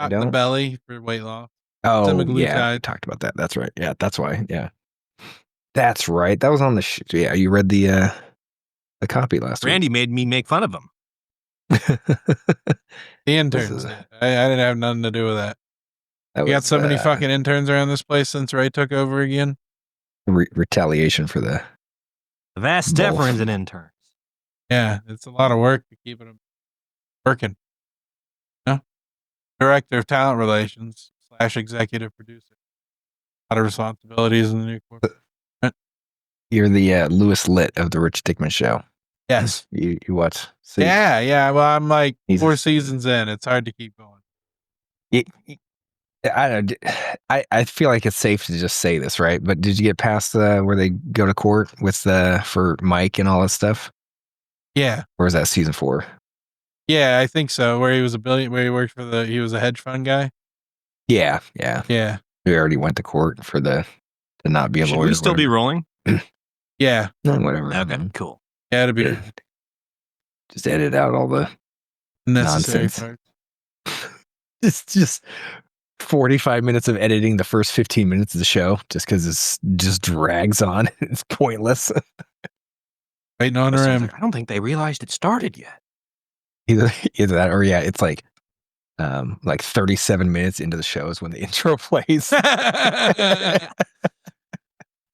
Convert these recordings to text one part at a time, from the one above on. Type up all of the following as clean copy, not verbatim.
I Hot in the don't. belly for weight loss. Oh, yeah. I Semaglutide. talked about that. That's right. Yeah, that's why. Yeah. That's right. That was on the yeah, you read the copy last Randy made me make fun of him. week. The interns did. I didn't have nothing to do with that. That We got was so many fucking interns around this place since Ray took over again. retaliation for the vast difference in interns. Yeah, it's a lot of work to keep them working. Yeah. Director of Talent Relations / executive producer. A lot of responsibilities in the new corporate. You're the Lewis Litt of the Rich Dickman Show. Yes. You watch. See, yeah. Well, I'm like 4 seasons in. It's hard to keep going. I don't. I feel like it's safe to just say this, right? But did you get past where they go to court with for Mike and all that stuff? Yeah. Or is that season 4? Yeah, I think so. Where he was where he worked for he was a hedge fund guy. Yeah. We already went to court for to not be a lawyer. Should we still be rolling? Yeah. No, whatever. Okay, cool. Yeah, it'd be just edit out all the necessary nonsense. It's just 45 minutes of editing the first 15 minutes of the show just because it just drags on. It's pointless. Waiting on him. I don't think they realized it started yet. Either that or yeah, it's like 37 minutes into the show is when the intro plays.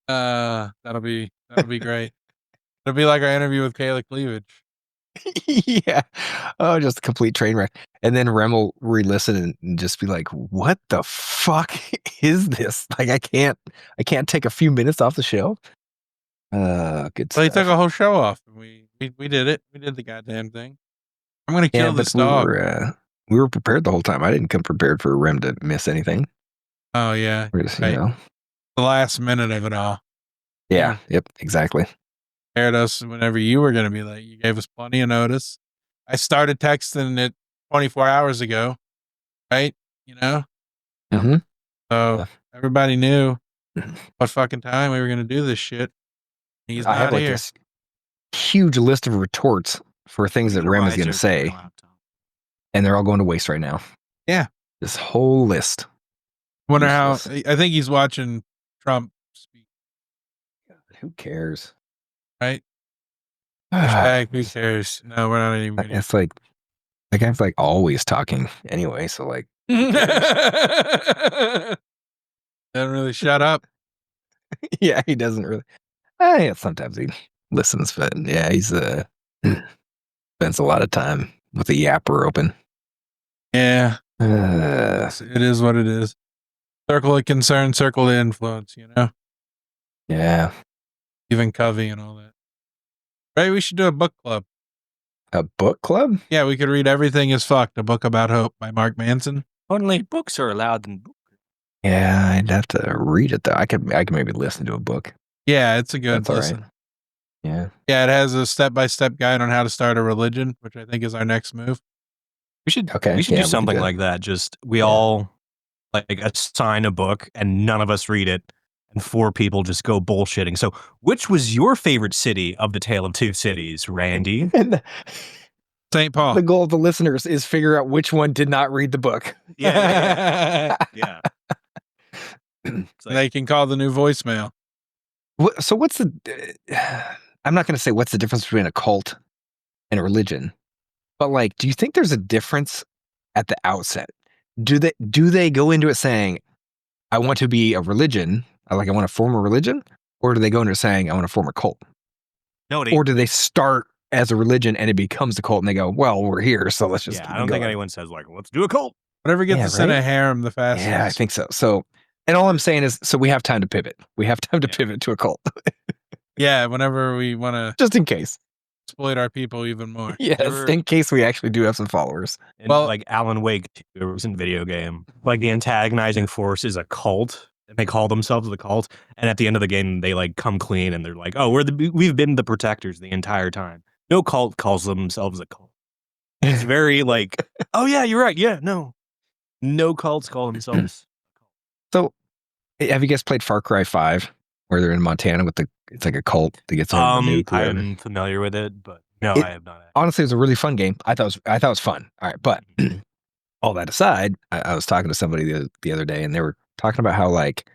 That'll be great. It'll be like our interview with Kayla Cleavage. Yeah. Oh, just a complete train wreck. And then Rem will re-listen and just be like, what the fuck is this? Like I can't take a few minutes off the show. Good stuff. Well, he took a whole show off. We did it. We did the goddamn thing. I'm gonna kill this dog. We were prepared the whole time. I didn't come prepared for Rem to miss anything. Oh yeah. We're just, the last minute of it all. Yeah. Yep. Exactly. Scared us whenever you were gonna be late. You gave us plenty of notice. I started texting it 24 hours ago, right? Mm-hmm. So everybody knew what fucking time we were gonna do this shit. He's not here. This huge list of retorts for things that Rem is gonna say, and they're all going to waste right now. Yeah, this whole list. Wonder how. I think he's watching Trump speak. Who cares? Right? Who cares? No, we're not even. It's like that guy's like always talking anyway. So like, doesn't really shut up. Yeah, he doesn't really. Yeah, sometimes he listens, but yeah, he's spends a lot of time with the yapper open. Yeah, it is what it is. Circle of concern, circle of influence. Yeah. Stephen Covey and all that. Right, we should do a book club. A book club? Yeah, we could read Everything is Fucked, a book about hope by Mark Manson. Only books are allowed in book. Yeah, I'd have to read it though. I could maybe listen to a book. Yeah, it's a good listen. Right. Yeah. Yeah, it has a step-by-step guide on how to start a religion, which I think is our next move. We should do something like that. Just we all like assign a book and none of us read it. And 4 people just go bullshitting. So, which was your favorite city of the Tale of Two Cities, Randy? St. Paul. The goal of the listeners is figure out which one did not read the book. Yeah. They can call the new voicemail. So what's I'm not going to say what's the difference between a cult and a religion, but like, do you think there's a difference at the outset? Do they go into it saying, I want to be a religion, like I want to form a religion, or do they go into it saying I want to form a cult? No, or do they start as a religion and it becomes a cult and they go, well, we're here, so let's just. Yeah, I don't think anyone says like, let's do a cult. Whatever gets us in a harem the fastest. Yeah, I think so. So, and all I'm saying is, so we have time to pivot. We have time to pivot to a cult. Yeah, whenever we want to, just in case, exploit our people even more. Yes, in case we actually do have some followers. And like Alan Wake, a recent video game, like the antagonizing force is a cult, and they call themselves the cult. And at the end of the game, they like come clean and they're like, "Oh, we've been the protectors the entire time." No cult calls themselves a cult. It's very like, "Oh yeah, you're right. Yeah, no cults call themselves." So, have you guys played Far Cry 5, where they're in Montana with it's like a cult that gets on the nuke? I'm familiar with it, but no, I have not. Honestly, it was a really fun game. I thought it was fun. All right, but all that aside, I was talking to somebody the other day, and they were talking about how like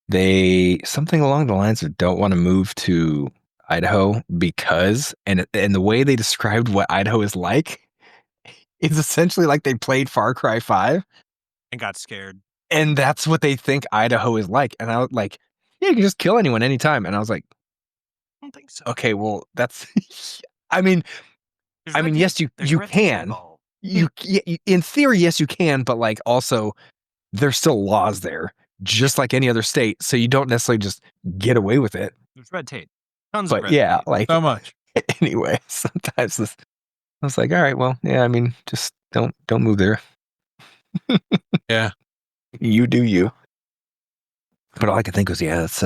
they something along the lines of don't want to move to Idaho because and the way they described what Idaho is like is essentially like they played Far Cry 5 and got scared. and that's what they think Idaho is like. And I was like, yeah, you can just kill anyone anytime. And I was like, I don't think so. okay, well, that's I mean, yes, you can. In theory, yes, you can, but like also there's still laws there, just like any other state. So you don't necessarily just get away with it. There's red tape. Tons of But red yeah, tape. like So much. anyway, sometimes this I was like, all right, well, yeah, I mean, just don't move there. Yeah. You do you. But all I could think was, yeah, it's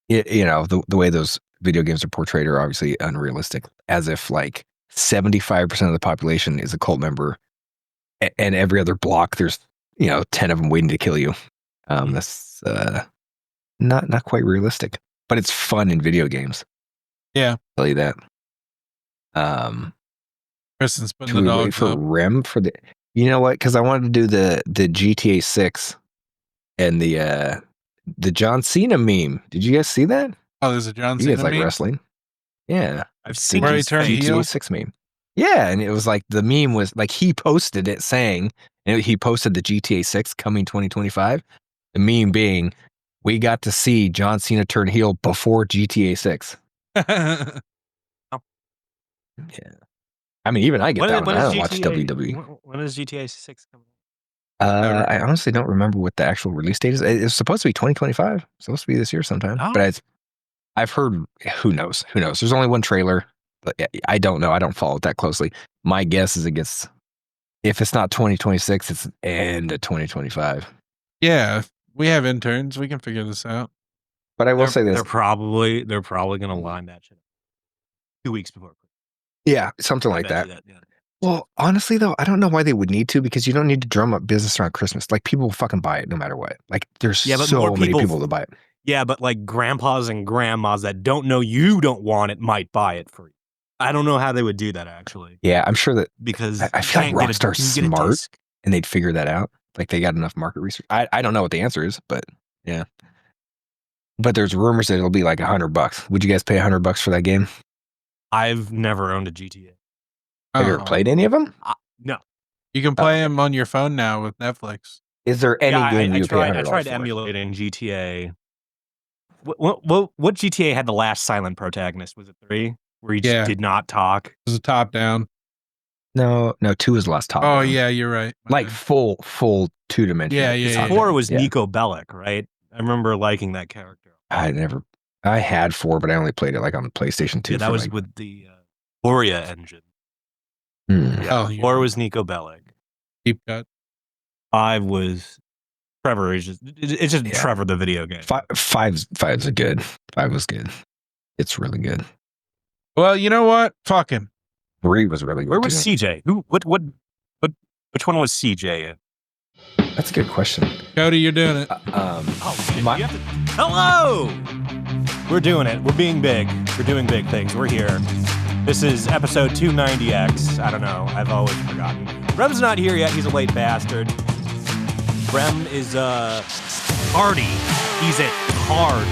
you know, the way those video games are portrayed are obviously unrealistic, as if like 75% of the population is a cult member, and every other block there's 10 of them waiting to kill you. That's not quite realistic, but it's fun in video games. Yeah. I'll tell you that. Kristen's putting Should the we wait dogs for up. Rem for the? You know what? Because I wanted to do the GTA 6 and the John Cena meme. Did you guys see that? Oh, there's a John You Cena guys like meme? wrestling? Yeah, I've seen Where he his turned face. heel? GTA 6 meme. Yeah, and it was like the meme was like he posted it saying, and he posted the GTA 6 coming 2025. The meme being, we got to see John Cena turn heel before GTA 6. Yeah, I mean, even I get that one. I don't watch WWE. When is GTA 6 coming? Never. I honestly don't remember what the actual release date is. It's supposed to be 2025. It's supposed to be this year sometime. Oh. But I've heard, who knows? Who knows? There's only one trailer. But I don't know. I don't follow it that closely. My guess is if it's not 2026, it's end of 2025. Yeah. We have interns. We can figure this out. But I will say this. They're probably gonna line that shit up 2 weeks before. Yeah, something like that. Well, honestly, though, I don't know why they would need to, because you don't need to drum up business around Christmas. Like, people will fucking buy it no matter what. Like, there's but so more many people people to buy it. Yeah, but like grandpas and grandmas that don't know you don't want it might buy it for you. I don't know how they would do that actually. Yeah, I'm sure that Because I feel like Rockstar's smart and they'd figure that out. Like, they got enough market research. I don't know what the answer is, but yeah. But there's rumors that it'll be like $100. Would you guys pay $100 for that game? I've never owned a GTA. Have you ever played any of them? No. You can play them on your phone now with Netflix. Is there any game you pay $100 I tried for? emulating GTA. What GTA had the last silent protagonist? Was it 3? Where he just did not talk? It was a top down. No, 2 is last top. Oh, down. yeah, you're right. Like full 2-dimensional. Yeah. 4 was Nico Bellic, right? I remember liking that character. I had 4, but I only played it like on the PlayStation 2. Yeah, that was with the Gloria engine. Yeah. 4 was Nico Bellic. Deep cut. 5 was Trevor. It's just Trevor the video game. 5's a good. 5 was good. It's really good. Well, you know what? Fuck him. 3 was really good. Where was CJ? Which one was CJ in? That's a good question. Cody, you're doing it. Hello! We're doing it. We're being big. We're doing big things. We're here. This is episode 290X. I don't know. I've always forgotten. Rem's not here yet. He's a late bastard. Rem is tardy. He's a tard.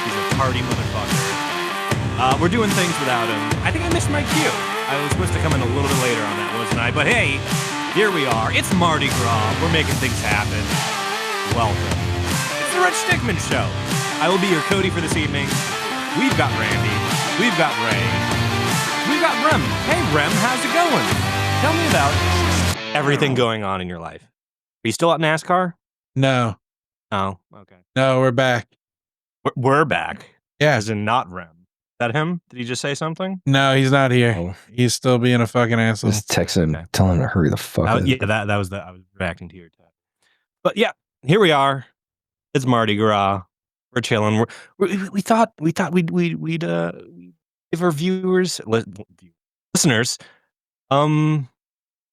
He's a tardy motherfucker. We're doing things without him. I think I missed my cue. I was supposed to come in a little bit later on that, wasn't I? But hey, here we are. It's Mardi Gras. We're making things happen. Welcome. It's the Rich Dickman Show. I will be your Cody for this evening. We've got Randy. We've got Ray. We've got Rem. Hey, Rem, how's it going? Tell me about everything going on in your life. Are you still at NASCAR? No. Oh, okay. No, we're back. We're back. Yeah. As in not Rem. Is that him? Did he just say something? No, he's not here. Oh. He's still being a fucking asshole. Just text him, tell him to hurry the fuck up. Yeah, that was I was reacting to your text. But yeah, here we are. It's Mardi Gras. We're chilling. We thought we'd give our listeners some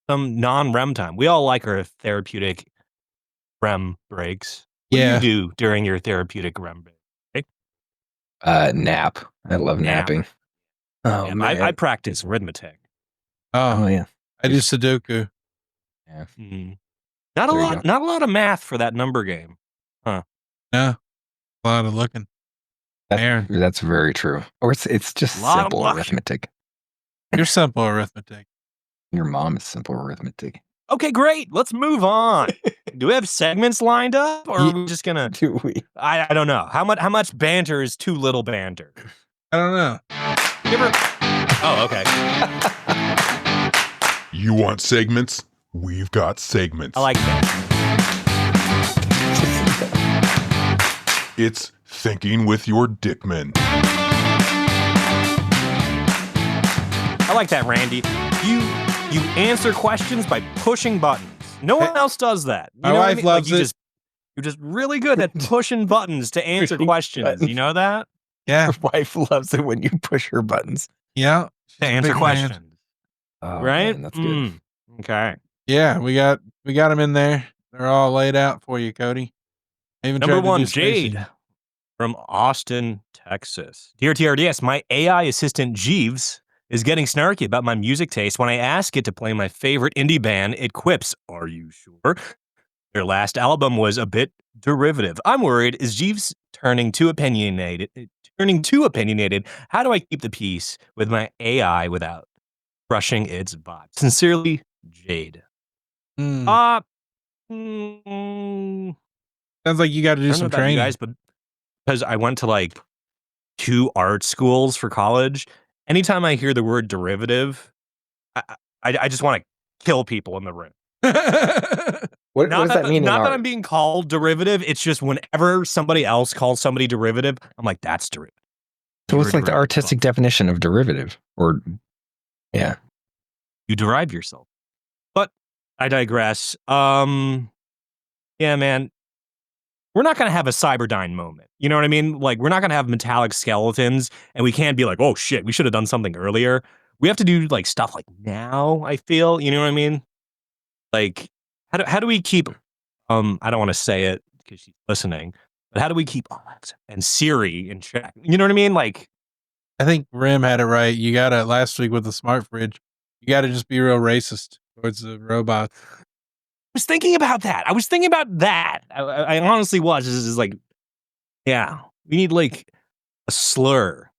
non-REM time. We all like our therapeutic REM breaks. What do you do during your therapeutic REM break? Nap. I love napping. Oh, man. I practice arithmetic. Oh, yeah. I do Sudoku. Yeah. Not a There you lot. go. Not a lot of math for that number game. Yeah, a lot of looking. Aaron, That's very true. Or it's just Lot of simple luck. arithmetic. you're simple arithmetic. Your mom is simple arithmetic. Okay, great. Let's move on. Do we have segments lined up, or are we just gonna? Do we? I don't know. How much banter is too little banter? I don't know. Oh, okay. You want segments? We've got segments. I like that. It's Thinking with Your Dickman. I like that, Randy. You answer questions by pushing buttons. No one else does that. You My know what I wife mean? loves it. You're just really good at pushing buttons to answer Pushing questions. buttons. You know that? Yeah, Your wife loves it when you push her buttons. yeah. To answer big fan. questions. Oh, Right? man, that's good. Okay. Yeah, we got them in there. They're all laid out for you, Cody. I even Number tried to one, do spacing. Jade from Austin, Texas. Dear TRDS, my AI assistant Jeeves is getting snarky about my music taste. When I ask it to play my favorite indie band, it quips, "Are you sure? Their last album was a bit derivative. I'm worried. Is Jeeves turning too opinionated? How do I keep the peace with my AI without crushing its vibe? Sincerely, Jade." Hmm. Mm, Sounds like you got to I do don't know some about you training. guys, but because I went to like 2 art schools for college, anytime I hear the word derivative, I just want to kill people in the room. What does that mean in Not that art? I'm being called derivative. It's just whenever somebody else calls somebody derivative, I'm like, that's derivative. So You're what's a like the derivative. artistic definition of derivative? Or yeah. You derive yourself. But I digress. Yeah, man. We're not going to have a Cyberdine moment. You know what I mean? Like, we're not going to have metallic skeletons, and we can't be like, oh shit, we should have done something earlier. We have to do like stuff like now, I feel. You know what I mean? Like, how do we keep I don't want to say it because she's listening, but how do we keep Alexa and Siri in check? You know what I mean? Like, I think Rim had it right. You got to, last week with the smart fridge, you got to just be real racist towards the robots. I was thinking about that. I honestly was. This is like, yeah, we need like a slur.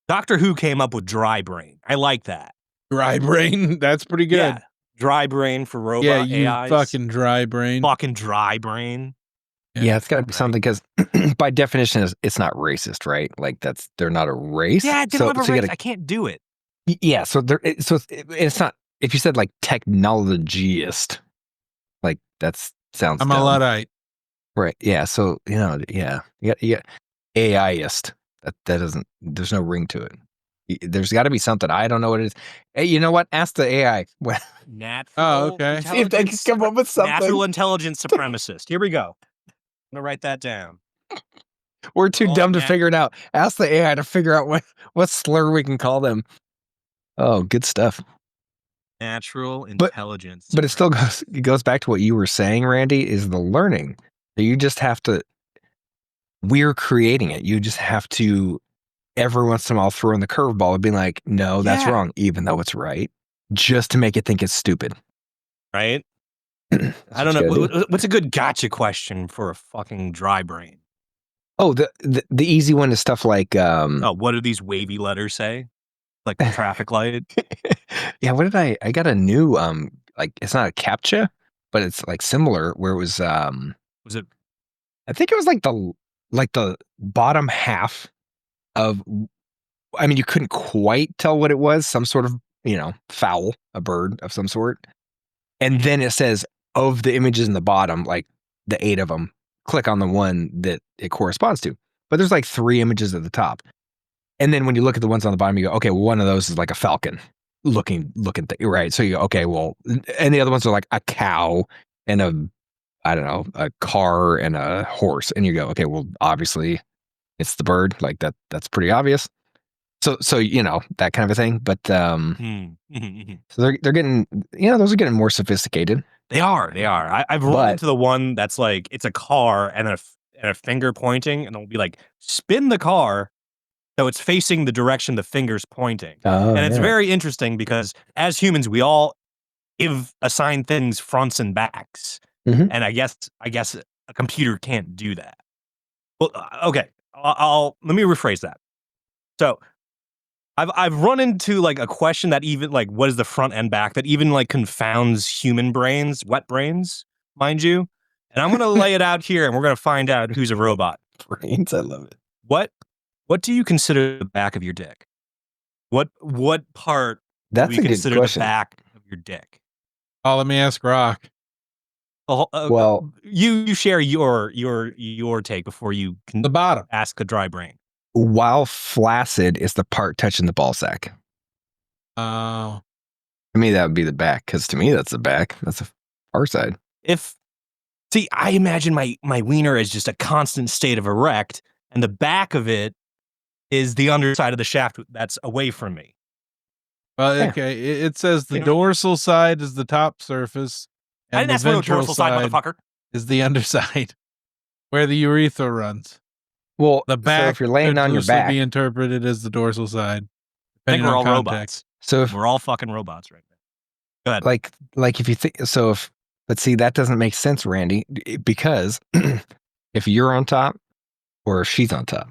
Doctor Who came up with dry brain. I like that. Dry brain. That's pretty good. Yeah, dry brain for robot Yeah, you AIs. fucking dry brain. Fucking dry brain. Yeah, it's got to be something because by definition, it's not racist, right? Like they're not a race. Yeah, they don't have a you race. gotta- I can't do it. yeah, so it's not. If you said like technologist, like sounds I'm dumb. a Luddite. Right. Yeah. So, yeah. You got AIist. That doesn't, there's no ring to it. There's got to be something. I don't know what it is. Hey, you know what? Ask the AI. Natural. Oh, okay. See if they can come up with something. Natural intelligence supremacist. Here we go. I'm gonna write that down. We're too Oh, dumb to nat- figure it out. Ask the AI to figure out what slur we can call them. Oh, good stuff. Natural intelligence. But it still goes back to what you were saying, Randy, is the learning. You just have to, we're creating it. You just have to every once in a while throw in the curveball and be like, no, that's Yeah. wrong, even though it's right, just to make it think it's stupid. Right? That's I don't what you know. gotta do. What's a good gotcha question for a fucking dry brain? Oh, the easy one is stuff like Oh, what do these wavy letters say? Like the traffic light? yeah, what did I got a new like it's not a CAPTCHA, but it's like similar where it was Was it? I think it was like the bottom half of, I mean, you couldn't quite tell what it was, some sort of, fowl, a bird of some sort. And then it says of the images in the bottom, like the 8 of them, click on the one that it corresponds to. But there's like 3 images at the top. And then when you look at the ones on the bottom, you go, okay, well, one of those is like a falcon looking thing, right? So you go, okay, well, and the other ones are like a cow and I don't know, a car and a horse. And you go, okay, well, obviously it's the bird. Like that's pretty obvious. So that kind of a thing. But so they're getting, those are getting more sophisticated. They are. I've run into the one that's like it's a car and a finger pointing, and it'll be like spin the car so it's facing the direction the finger's pointing. Oh, And it's yeah. very interesting because as humans, we all assign things fronts and backs. Mhm. And I guess a computer can't do that. Well, okay. I'll let me rephrase that. So I've run into like a question that even like what is the front and back that even like confounds human brains, wet brains, mind you. And I'm gonna lay it out here, and we're gonna find out who's a robot. Brains, I love it. What do you consider the back of your dick? What part That's do a you good consider question. the back of your dick? Oh, let me ask Rock. Well, you share your take before you can The bottom. ask the dry brain. while flaccid is the part touching the ball sack. Oh. To me, that would be the back, because to me, that's the back. That's the far side. See, I imagine my wiener is just a constant state of erect, and the back of it is the underside of the shaft that's away from me. Well, Yeah. okay. It says the You know- dorsal side is the top surface, I and didn't the ask for no ventral dorsal side, side motherfucker. is the underside, where the urethra runs. Well, The back so if you're laying could on your loosely back, be interpreted as the dorsal side, I think depending we're on all context. robots. so if We're all fucking robots right now. Go ahead. like if you think so, but see, that doesn't make sense, Randy, because if you're on top or if she's on top,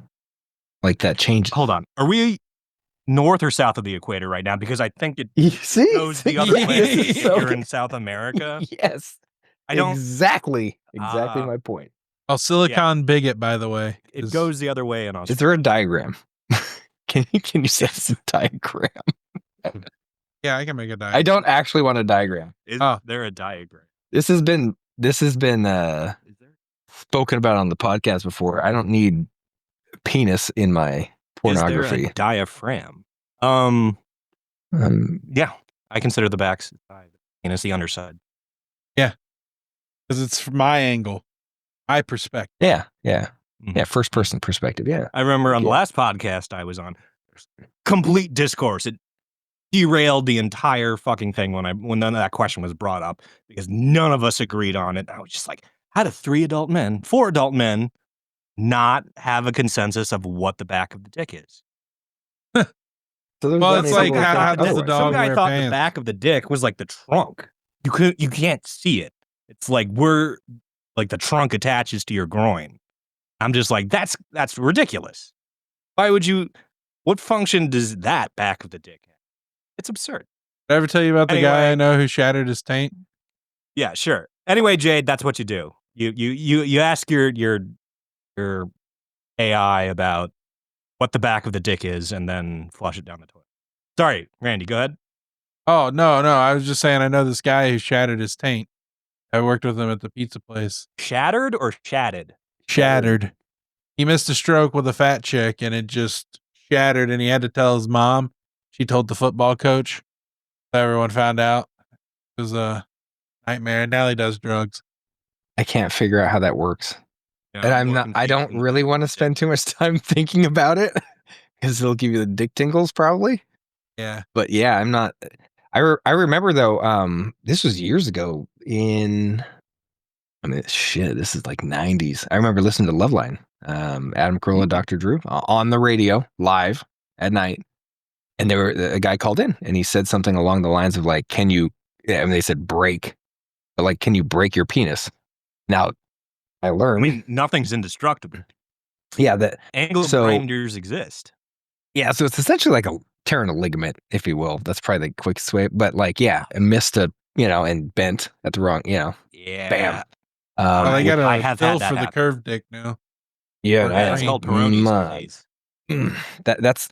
like that changes. Hold on. Are we north or south of the equator right now? Because I think it You see, goes the other Yeah, way this is if so you're good. in South America. Yes, I don't. exactly Ah. my point. Oh, silicon bigot, by the way. It is- goes the other way in Australia. Is there a diagram? Can you send us a diagram? Yeah, I can make a diagram. I don't actually want a diagram. Is Oh. there a diagram? This has been Is there? spoken about on the podcast before. I don't need penis in my pornography. Is there a diaphragm? Yeah, I consider the back side and it's the underside. Because it's from my angle, my perspective. Yeah. Mhm. Yeah, first person perspective. Yeah. I remember on the Yeah. last podcast I was on, complete discourse. It derailed the entire fucking thing when none of that question was brought up because none of us agreed on it. I was just like, how do 4 adult men not have a consensus of what the back of the dick is? So there's Well, that it's many like, people how that does think the otherwise. Some dog guy wear thought the pants? back of the dick was like the trunk. You can't see it. It's like we're like the trunk attaches to your groin. I'm just like, that's ridiculous. Why would you? What function does that back of the dick have? It's absurd. Did I ever tell you about the guy I Anyway. know who shattered his taint? Yeah, sure. Anyway, Jade, that's what you do. You ask your AI about what the back of the dick is, and then flush it down the toilet. Sorry, Randy. Go ahead. Oh, no. I was just saying I know this guy who shattered his taint. I worked with him at the pizza place. Shattered or shatted? Shattered. He missed a stroke with a fat chick and it just shattered and he had to tell his mom. She told the football coach. Everyone found out. It was a nightmare. And now he does drugs. I can't figure out how that works. Yeah, And more I don't confusing. really want to spend too much time thinking about it because it'll give you the dick tingles probably. Yeah. But yeah, I'm not. I remember though. This was years ago. Shit. This is like 90s. I remember listening to Loveline. Adam Carolla, Dr. Drew on the radio live at night, and a guy called in and he said something along the lines of like, "Can you?" They said break, but like, "Can you break your penis?" Now, I I learned. mean, nothing's indestructible. Yeah, that. Angle So- grinders exist. Yeah, so it's essentially like tearing a ligament, if you will. That's probably the quickest way. But like, yeah, it missed and bent at the wrong, Yeah. bam. Well, they got I a have pill had that for the happen. curved dick now. yeah, Yeah, it's called Peroni's Mm, disease. that's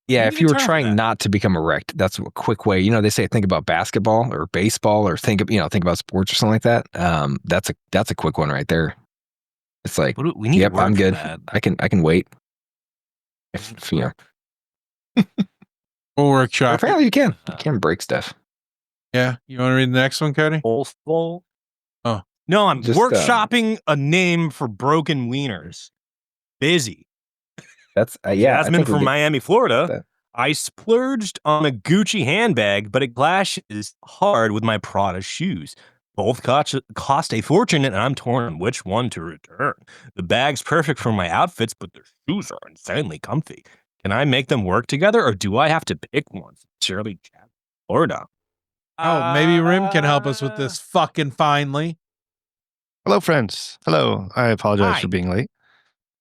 yeah. You If need you a were term for trying that. not to become erect, that's a quick way. They say think about basketball or baseball or think about sports or something like that. That's a quick one right there. It's like, We need yep, to work I'm for good. that. I can wait. If, We'll workshop. it. apparently you can. You can break stuff. Yeah. You want to read the next one, Cody? Bowl. Oh. No, I'm Just, workshopping a name for broken wieners. Busy. That's yeah. I Jasmine think we from did Miami, Florida. that. I splurged on a Gucci handbag, but it clashes hard with my Prada shoes. Both cost a fortune, and I'm torn on which one to return. The bag's perfect for my outfits, but their shoes are insanely comfy. Can I make them work together, or do I have to pick one? Sincerely, Chad, Florida. Oh, maybe Rim can help us with this fucking finally. Hello, friends. Hello. I apologize Hi. for being late.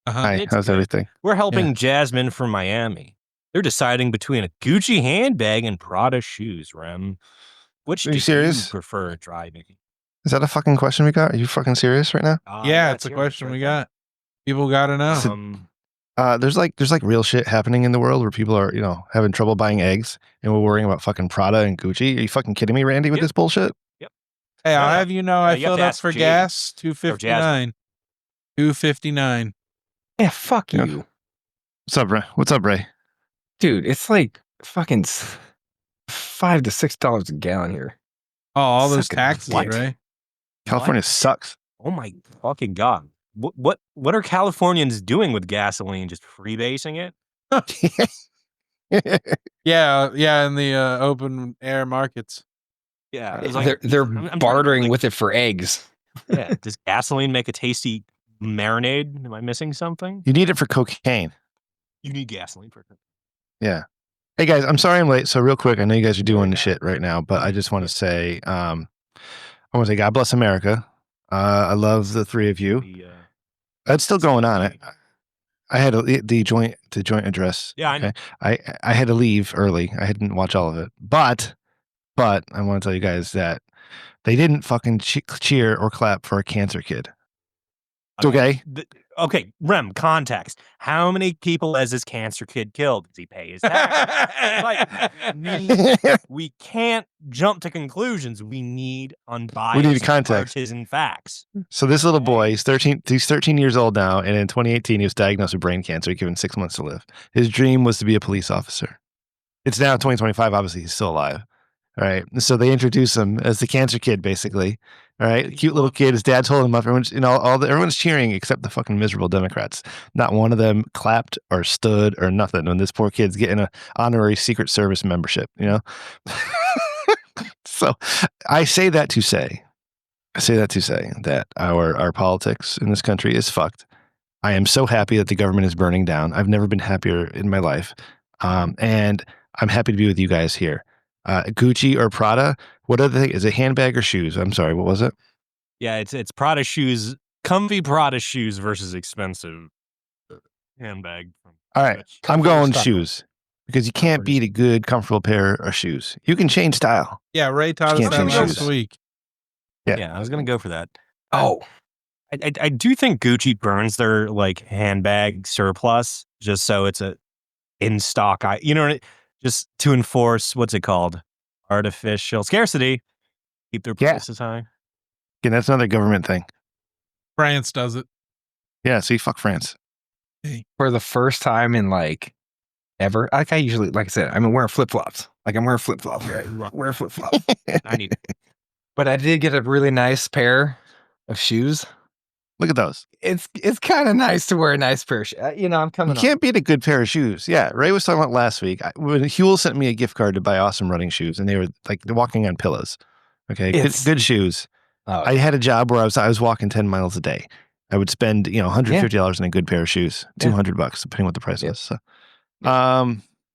Uh-huh. Hi. It's How's good. everything? We're helping Jasmine from Miami. They're deciding between a Gucci handbag and Prada shoes, Rem. Which Are do you serious? you prefer driving? Is that a fucking question we got? Are you fucking serious right now? Yeah, it's a question we got. People got to know. There's like real shit happening in the world where people are, having trouble buying eggs, and we're worrying about fucking Prada and Gucci. Are you fucking kidding me, Randy, with this bullshit? Hey, I'll have you know, I you have filled to up ask for Jade gas. or $2.59. $2.59. Yeah, fuck Yeah. you. What's up, Ray? What's up, Ray? Dude, it's like fucking $5 to $6 a gallon here. Oh, all those Suck it. taxes, What? right? California sucks. Oh my fucking god! What are Californians doing with gasoline? Just freebasing it? Yeah, in the open air markets. Yeah, it's like, They're I'm trying to bartering think, with it for eggs. yeah, does gasoline make a tasty marinade? Am I missing something? You need it for cocaine. You need gasoline for it. Yeah. Hey guys, I'm sorry I'm late. So real quick, I know you guys are doing the shit right now, but I just want to say, I want to say God bless America. I love the three of you. That's still going on. I had the joint address. Yeah, I know. I had to leave early. I didn't watch all of it, but I want to tell you guys that they didn't fucking cheer or clap for a cancer kid. It's okay. Okay, Rem, context. How many people has this cancer kid killed? Does he pay his taxes? We can't jump to conclusions. We need unbiased, We need context. partisan facts. So this little boy, he's 13 years old now, and in 2018 he was diagnosed with brain cancer, given 6 months to live. His dream was to be a police officer. It's now 2025, obviously he's still alive. All right. So they introduce him as the cancer kid, basically. All right. Cute little kid. His dad's holding him up. Everyone's, everyone's cheering except the fucking miserable Democrats. Not one of them clapped or stood or nothing when this poor kid's getting an honorary Secret Service membership, So I say that to say that our politics in this country is fucked. I am so happy that the government is burning down. I've never been happier in my life. And I'm happy to be with you guys here. Gucci or Prada? What other thing? Is it handbag or shoes? I'm sorry, what was it? Yeah, it's Prada shoes, comfy Prada shoes versus expensive handbag. All right, I'm going shoes because you can't beat a good, comfortable pair of shoes. You can change style. Yeah, Ray taught us that last week. Yeah, I was gonna go for that. Oh, I do think Gucci burns their like handbag surplus just so it's a in stock. Just to enforce what's it called? Artificial scarcity. Keep their prices high. Yeah, that's another government thing. France does it. Yeah, see, fuck France. For the first time in like ever, like I usually, like I said, I'm wearing flip flops. Like I'm wearing flip flops, right? Wear flip flops. I need it. But I did get a really nice pair of shoes. Look at those. It's kind of nice to wear a nice pair of shoes. I'm coming. You can't beat a good pair of shoes. Yeah, Ray was talking about last week. When Huel sent me a gift card to buy awesome running shoes, and they were like walking on pillows. Okay, good shoes. I had a job where I was walking 10 miles a day. I would spend $150 in a good pair of shoes, $200 depending what the price was. So,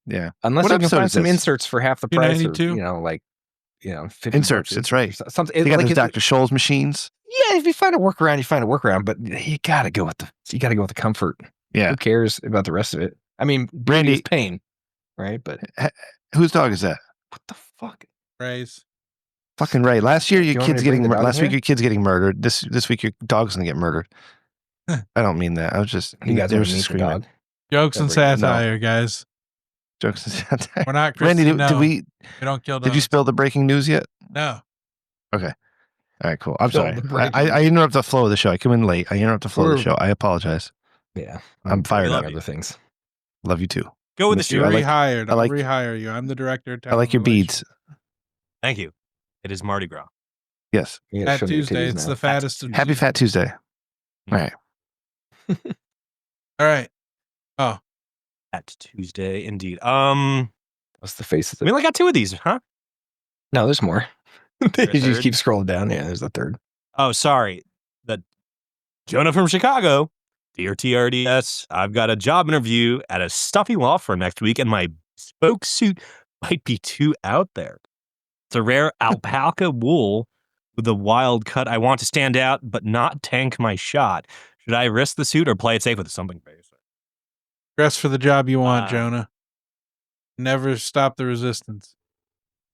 yeah. Unless What you can episode find is some this? inserts for half the price, or, 292? 50 Inserts. bucks That's right. or something. They got like those Dr. Scholl's machines. Yeah, if you find a workaround, you find a workaround. But you gotta go with the comfort. Yeah. Who cares about the rest of it? I mean, Brandy- is pain, right? But Whose dog is that? what the fuck? Ray's. Fucking Ray. Last year, You your want me kid's to bring getting the dog last in week here? your kid's getting murdered. This week your dog's gonna get murdered. I don't mean that. I was just You guys there want was to a meet the screaming. dog? Jokes and Every- satire, guys. Jokes and satire. We're not Randy, Christy, no. we don't kill dogs. did you spill the breaking news yet? No. Okay. All right, cool. I'm Spill sorry. the breaking I interrupt the flow of the show. I come in late. I interrupt the flow of the We're- show. I apologize. Yeah, I'm fired up. up. Other things. Love you too. Go with the Miss you. shoe. You're I like- rehired. I I'll like- rehire you. I'm the director of I like your talent beads. Thank you. It is Mardi Gras. Yes. You gotta Fat show me your Tuesday. titties It's now. the fattest of Happy Fat Tuesday. All right. All right. Oh, At Tuesday, indeed. What's the face of We only got 2 of these, huh? No, there's more. You There's a just third? keep scrolling down. Yeah, there's a third. Oh, sorry. Jonah from Chicago. Dear TRDS, I've got a job interview at a stuffy law firm next week, and my bespoke suit might be too out there. It's a rare alpaca wool with a wild cut. I want to stand out, but not tank my shot. Should I risk the suit or play it safe with something basic? Dress for the job you want, Uh, Jonah. Never stop the resistance.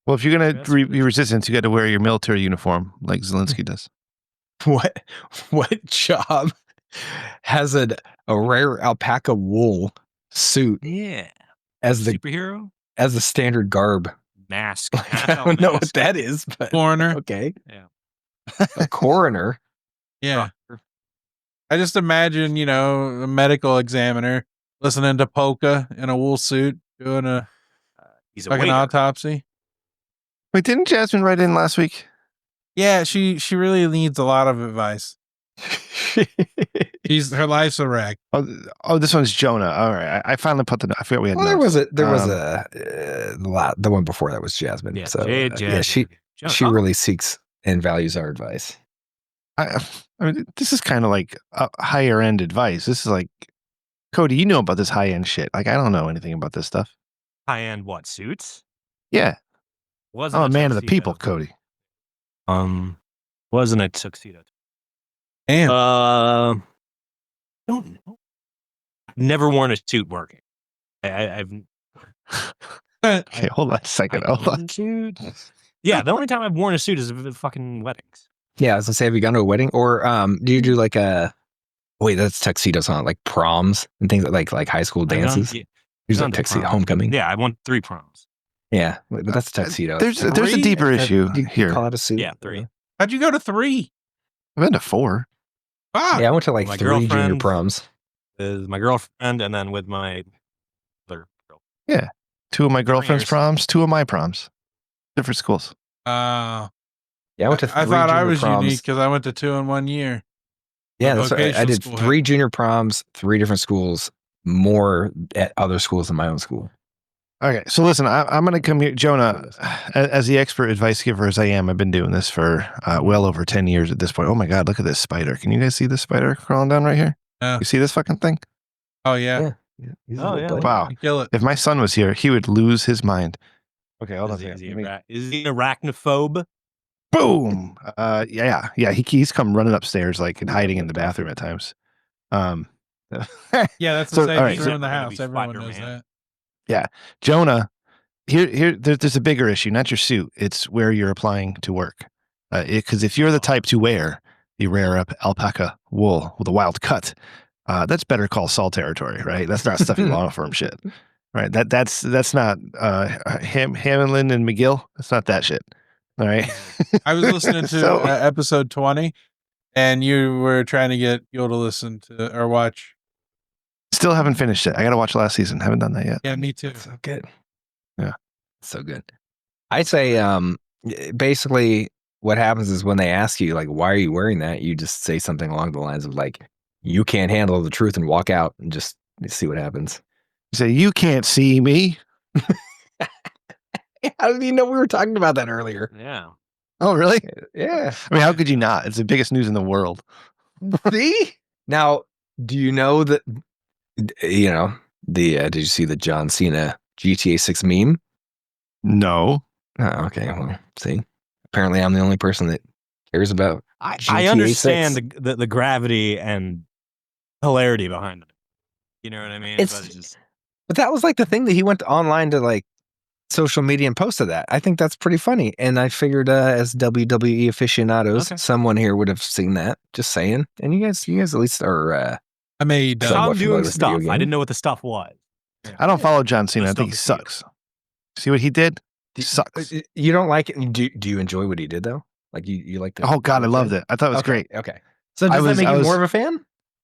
Well, if you're gonna Dress for the be resistance, you got to wear your military uniform like Zelensky does. What job has a rare alpaca wool suit Yeah. as the Superhero? as the standard garb? Mask. Like, I don't know what that is, but Foreigner. okay. Yeah. A coroner. Yeah. I just imagine, a medical examiner listening to polka in a wool suit doing a He's a fucking waiter. autopsy. Wait, didn't Jasmine write in last week? Yeah, she really needs a lot of advice. Her life's a wreck. Oh, this one's Jonah. All right, I finally put I forgot we had. Well, notes. there was a lot. The one before that was Jasmine. Yeah, So Jade, yeah, she really seeks and values our advice. I mean, this is kind of like higher end advice. This is like, Cody, you know about this high end shit. Like, I don't know anything about this stuff. High-end what? Suits? Yeah, Wasn't I'm a man of the tuxedo. people, Cody. Wasn't a tuxedo. Damn. Don't know. Never worn a suit working. I've Okay, hold on a second. Hold on. suit. Yeah, the only time I've worn a suit is at fucking weddings. Yeah, I was gonna say, have you gone to a wedding, or do you do like a? Wait, that's tuxedos, huh? Like proms and things like high school dances. There's like tuxedo homecoming. Yeah, I won 3 proms. Yeah, but that's a tuxedo. There's a Three? deeper issue You here. call it a suit? Yeah, 3. How'd you go to 3? I've been to 4. Fuck. Yeah, I went to like My 3 junior girlfriend. proms. With my girlfriend and then with my other girl. 2 of my girlfriend's years. proms, 2 of my proms, different schools. Yeah, Yeah, I went to 3 I thought I junior was proms. unique because I went to 2 in 1 year. Yeah, that's what I Vocational did. school 3 junior proms, 3 different schools, more at other schools than my own school. Okay, so listen, I'm going to come here, Jonah, as the expert advice giver as I am. I've been doing this for well over 10 years at this point. Oh my God, look at this spider. Can you guys see this spider crawling down right here? Yeah. You see this fucking thing? Oh, yeah. He's a Oh, little yeah. buddy. Wow. Kill it. If my son was here, he would lose his mind. Okay, hold on. Is he an arachnophobe? Boom. Yeah. He's come running upstairs like and hiding in the bathroom at times. Yeah, that's the So, same all right, thing so- in the house. Be Everyone knows Spider-Man. that. Jonah, there's a bigger issue, not your suit. It's where you're applying to work. Because if you're the type to wear the rare alpaca wool with a wild cut, that's better call Saul territory, right? That's not stuffy law firm shit, right? That's not Hamlin and McGill. That's not that shit. All right. I was listening to So- episode 20, and you were trying to get Yo to listen to or watch. Still haven't finished it. I got to watch last season. Haven't done that yet. Yeah, me too. So good. Yeah. So good. I'd say basically what happens is when they ask you, like, why are you wearing that? You just say something along the lines of like, you can't handle the truth and walk out and just see what happens. You say, you can't see me. How did you know we were talking about that earlier? Yeah. Oh, really? Yeah. I mean, how could you not? It's the biggest news in the world. See? Now, do you know that, did you see the John Cena GTA 6 meme? No. Oh, okay. Well, see, apparently I'm the only person that cares about I GTA understand the gravity and hilarity behind it. You know what I mean? It's- But just, But that was like the thing that he went online to like social media and posted that. I think that's pretty funny. And I figured as WWE aficionados, Okay. someone here would have seen that. Just saying. And you guys at least are I made So- somewhat I'm familiar doing with stuff. video I didn't games. know what the stuff was. I don't follow John Cena. I That's think he stuff sucks. See what he did? He Do- sucks. You don't like it? Do you enjoy what he did though? Like you like the Oh God, I loved it. I thought it was Okay, great. Okay. So I does was- that make I you was- more of a fan?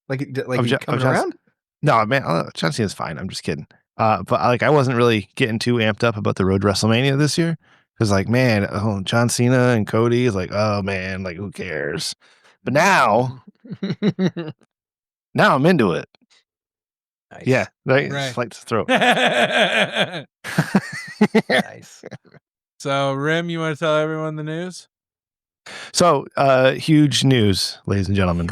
Like Of you Jo- coming of John- around? No, man, John Cena's fine. I'm just kidding. But like, I wasn't really getting too amped up about the road to WrestleMania this year because, like, man, John Cena and Cody is like, oh man, like who cares? But now I'm into it. Nice. Yeah, right. Right. It's like to throw. Nice. So, Rim, you want to tell everyone the news? So, huge news, ladies and gentlemen.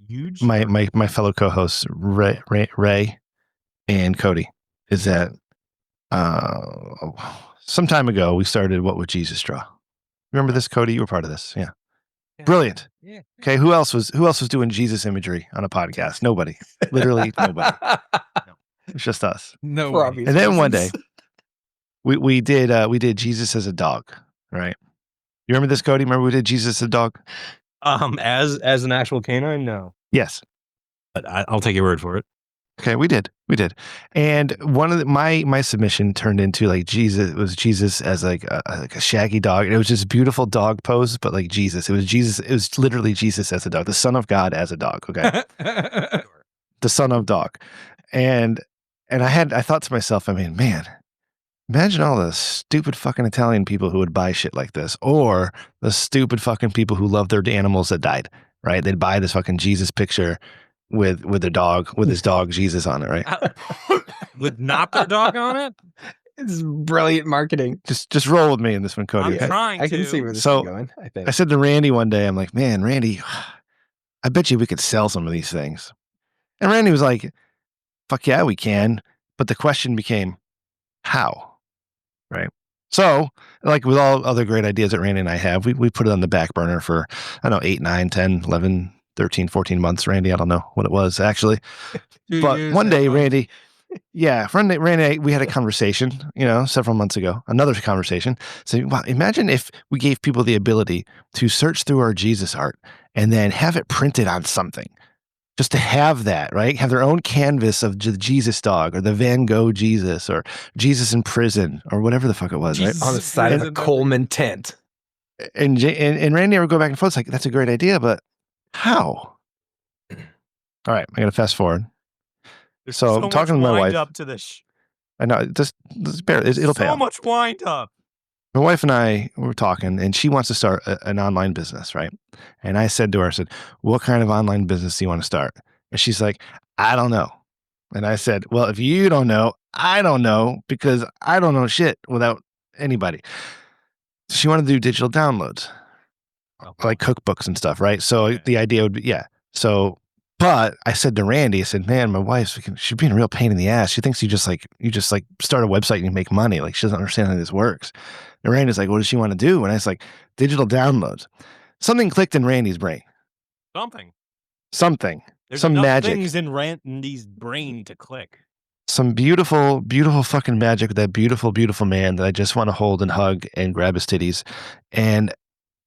Huge. My fellow co-hosts Ray and Cody is that some time ago, we started What Would Jesus Draw? Remember this, Cody? You were part of this. Yeah. Yeah. Brilliant. Yeah. Okay. Who else was doing Jesus imagery on a podcast? Nobody. Literally nobody. It's just us. No. For obvious And then one day reasons. we did Jesus as a dog. Right. You remember this, Cody? Remember we did Jesus as a dog? As an actual canine, no. Yes. But I'll take your word for it. Okay, we did. And one of my submission turned into like Jesus as like a shaggy dog. And it was just beautiful dog pose, but like Jesus. It was literally Jesus as a dog, the Son of God as a dog. Okay. The Son of Dog. And I thought to myself, I mean, man, imagine all the stupid fucking Italian people who would buy shit like this, or the stupid fucking people who love their animals that died, right? They'd buy this fucking Jesus picture with their dog, with his dog Jesus on it, right? With not their dog on it? It's brilliant marketing. Just roll with me in this one, Cody. I'm Okay? trying I can to. see where this So, is going, I think. I said to Randy one day, I'm like, man, Randy, I bet you we could sell some of these things. And Randy was like, fuck yeah, we can. But the question became, how? Right? So, like with all other great ideas that Randy and I have, we put it on the back burner for, I don't know, 8, 9, 10, 11, 13, 14 months, Randy. I don't know what it was actually. 2 But years, one day, 8 months. Randy, we had a conversation, several months ago, another conversation. So, wow, imagine if we gave people the ability to search through our Jesus art and then have it printed on something. Just to have that, right? Have their own canvas of the Jesus dog or the Van Gogh Jesus or Jesus in prison or whatever the fuck it was, Jesus right? On the side of a Coleman tent. And Randy would go back and forth. It's like, that's a great idea, but how? All right, I'm going to fast forward. There's So I'm talking to much my wind wife. up to this. I know, just bear, it'll pay So off. much wind up. My wife and I were talking, and she wants to start an online business, right? And I said to her, what kind of online business do you want to start? And she's like, I don't know. And I said, well, if you don't know, I don't know, because I don't know shit without anybody. She wanted to do digital downloads, like cookbooks and stuff, right? So Okay. the idea would be, yeah. So, but I said to Randy, I said, man, my wife's she's being a real pain in the ass. She thinks you just start a website and you make money. Like she doesn't understand how this works. And Randy's like, what does she want to do? And I was like, digital downloads. Something clicked in Randy's brain. Something. There's Some enough magic. things in Randy's brain to click. Some beautiful, beautiful fucking magic with that beautiful, beautiful man that I just want to hold and hug and grab his titties. And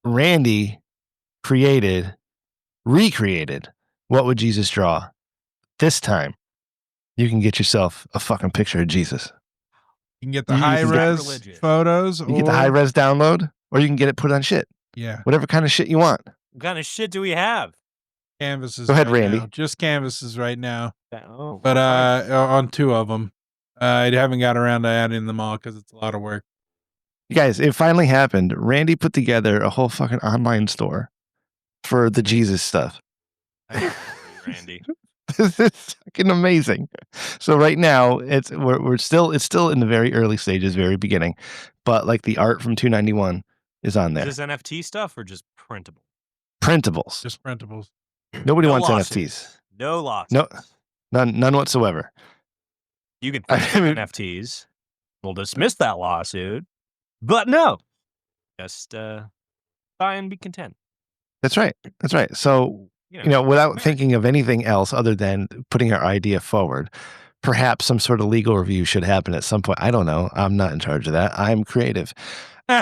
Randy recreated What Would Jesus Draw? This time, you can get yourself a fucking picture of Jesus. You can get the You can high get- res Sacrilegious. photos. You get the high res download, or you can get it put on shit. Yeah, Whatever kind of shit you want. What kind of shit do we have? canvases. Go ahead, right Randy. now. Just canvases right now. Oh, But nice. on 2 of them, I haven't got around to adding them all because it's a lot of work. You guys, it finally happened. Randy put together a whole fucking online store for the Jesus stuff. Randy. This is fucking amazing. So right now it's still in the very early stages, very beginning, but like the art from 291 is on there. Is this NFT stuff or just printable? Printables. Just printables. Nobody No wants losses. NFTs. No losses. No. None whatsoever. You can I print mean- NFTs. We'll dismiss that lawsuit. But no. Just buy and be content. That's right. So, without thinking of anything else other than putting our idea forward, perhaps some sort of legal review should happen at some point. I don't know. I'm not in charge of that. I'm creative. Who's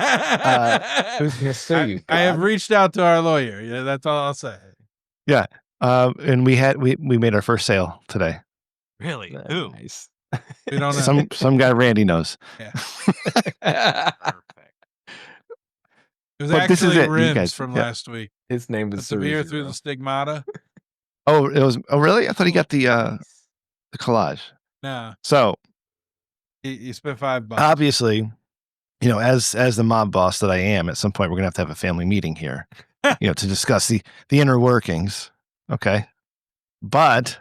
going to sue you? I have God? reached out to our lawyer. Yeah, that's all I'll say. And we made our first sale today. Really? Who? Nice. We don't know. Some guy Randy knows. Perfect. It was But this is actually it, you Rims guys. from Yeah. last week. His name The was severe Cerebro. through the stigmata. Oh, really? I thought he got the collage. No, So he spent $5. obviously, as the mob boss that I am, at some point we're gonna have a family meeting here, to discuss the inner workings. Okay, but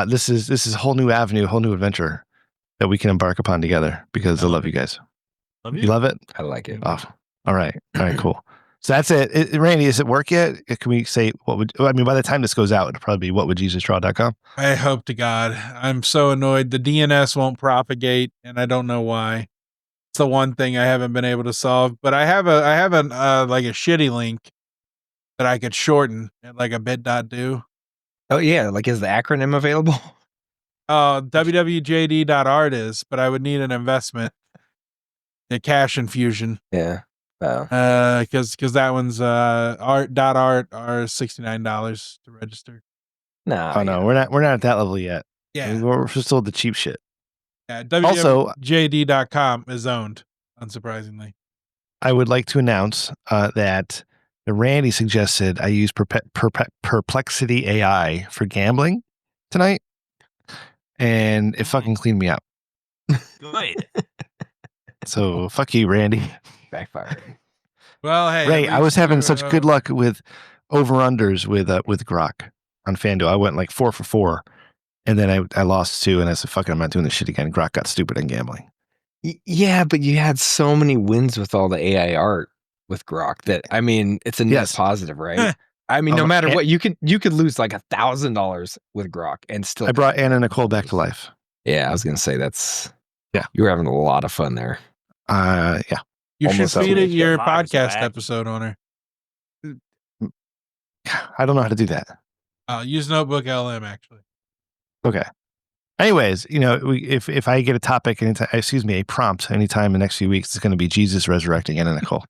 this is a whole new avenue, a whole new adventure that we can embark upon together because I love you guys. Love You love it? I like it. Oh, all right, cool. So that's it. Randy, is it work yet? Can we say by the time this goes out, it'll probably be whatwouldjesusdraw.com. I hope to God. I'm so annoyed. The DNS won't propagate, and I don't know why. It's the one thing I haven't been able to solve. But I have a like a shitty link that I could shorten at like a bit.do. Oh yeah, like is the acronym available? wwjd.art is, but I would need an investment, a cash infusion. Yeah. Wow. Because that one's art are $69 to register. No. Oh no, we're not at that level yet. Yeah. We're still at the cheap shit. Yeah. Also- wwjd.com is owned, unsurprisingly. I would like to announce that Randy suggested I use Perplexity AI for gambling tonight, and it fucking cleaned me up. Good. So fuck you, Randy. Backfired. Well, hey, Ray, at I was least having you, such good luck with over-unders with Grok on FanDuel. I went like 4 for 4, and then I lost 2, and I said, fuck it, I'm not doing this shit again. Grok got stupid in gambling. Yeah, but you had so many wins with all the AI art with Grok that I mean, it's a net Yes. positive, right? I mean, no matter and- what, you could lose like $1,000 with Grok and still. I brought Anna Nicole back to life. Yeah, I was gonna say that's. Yeah. You were having a lot of fun there. Yeah. You Almost should feed up. it your Yeah, mine was podcast bad. episode on her. I don't know how to do that. Use Notebook LM, actually. Okay. Anyways, if I get a topic anytime, a prompt anytime in the next few weeks, it's going to be Jesus resurrecting Anna Nicole.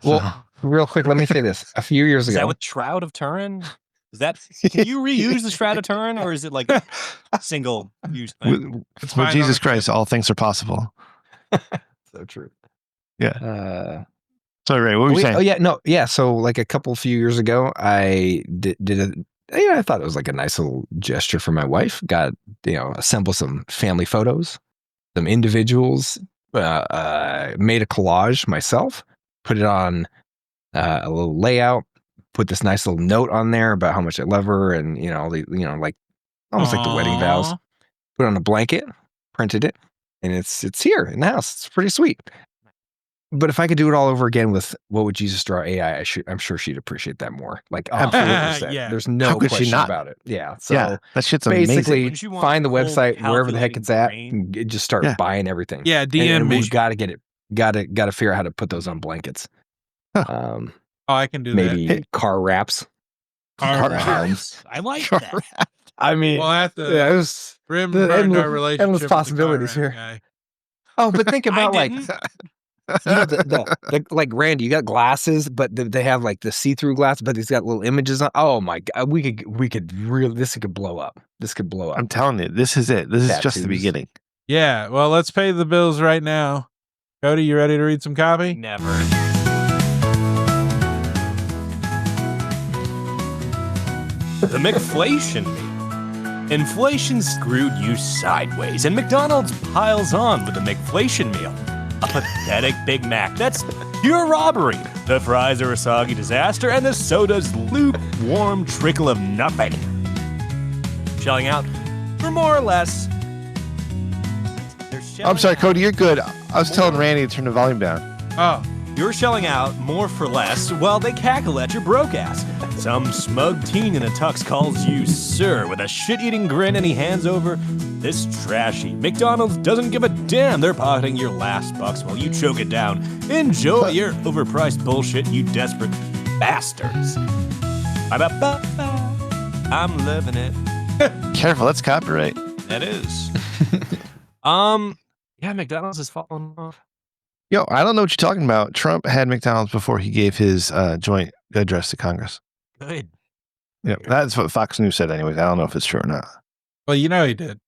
Well, So- real quick, let me say this. A few years Is that ago, with Shroud of Turin? Is that can you reuse the Shroud of Turin, or is it like a single use thing? with fine Jesus on the Christ, all things are possible. so true. Yeah. Sorry, Ray, what were you saying? Oh yeah, no, yeah. So like a few years ago, I did I thought it was like a nice little gesture for my wife. Got assemble some family photos, some individuals. Made a collage myself. Put it on a little layout. Put this nice little note on there about how much I love her, and like almost like the wedding vows. Aw. Put it on a blanket, printed it, and it's here in the house. It's pretty sweet. But if I could do it all over again with what would Jesus draw AI, I'm sure she'd appreciate that more. Like 100%. Yeah. There's How no could she question not? about it. Yeah. So Yeah, that shit's amazing. basically, Wouldn't you want find the full website wherever the heck calculating it's at, brain? and just start Yeah. buying everything. Yeah, DM and me. we got to get it. Got to figure out how to put those on blankets. Huh. Oh, I can do Maybe that. car wraps. Car wraps. wraps. I like that. I mean, We'll have to yeah, it was. rim the our endless relationship with the possibilities car here. wrap guy. Oh, but think about like didn't. the like Randy, you got glasses, but they have like the see-through glass, but it's got little images on. Oh my god, we could really this could blow up. This could blow up. I'm telling you, this is it. This is just the Tattoos. beginning. Yeah, well, let's pay the bills right now. Cody, you ready to read some copy? Never. The McFlation meal. Inflation screwed you sideways, and McDonald's piles on with the McFlation meal. A pathetic Big Mac that's pure robbery. The fries are a soggy disaster, and the soda's lukewarm trickle of nothing. Shelling out for more or less. I'm sorry, Cody, you're good. I was telling Randy to turn the volume down. Oh, You're shelling out more for less while they cackle at your broke ass. Some smug teen in a tux calls you sir with a shit-eating grin, and he hands over this trashy. McDonald's doesn't give a damn. They're pocketing your last bucks while you choke it down. Enjoy your overpriced bullshit, you desperate bastards. Ba-ba-ba-ba. I'm loving it. Careful, that's copyright. That is. Yeah, McDonald's is falling off. Yo, I don't know what you're talking about. Trump had McDonald's before he gave his joint address to Congress. Good. Yeah, that's what Fox News said anyways. I don't know if it's true or not. well, you know he did.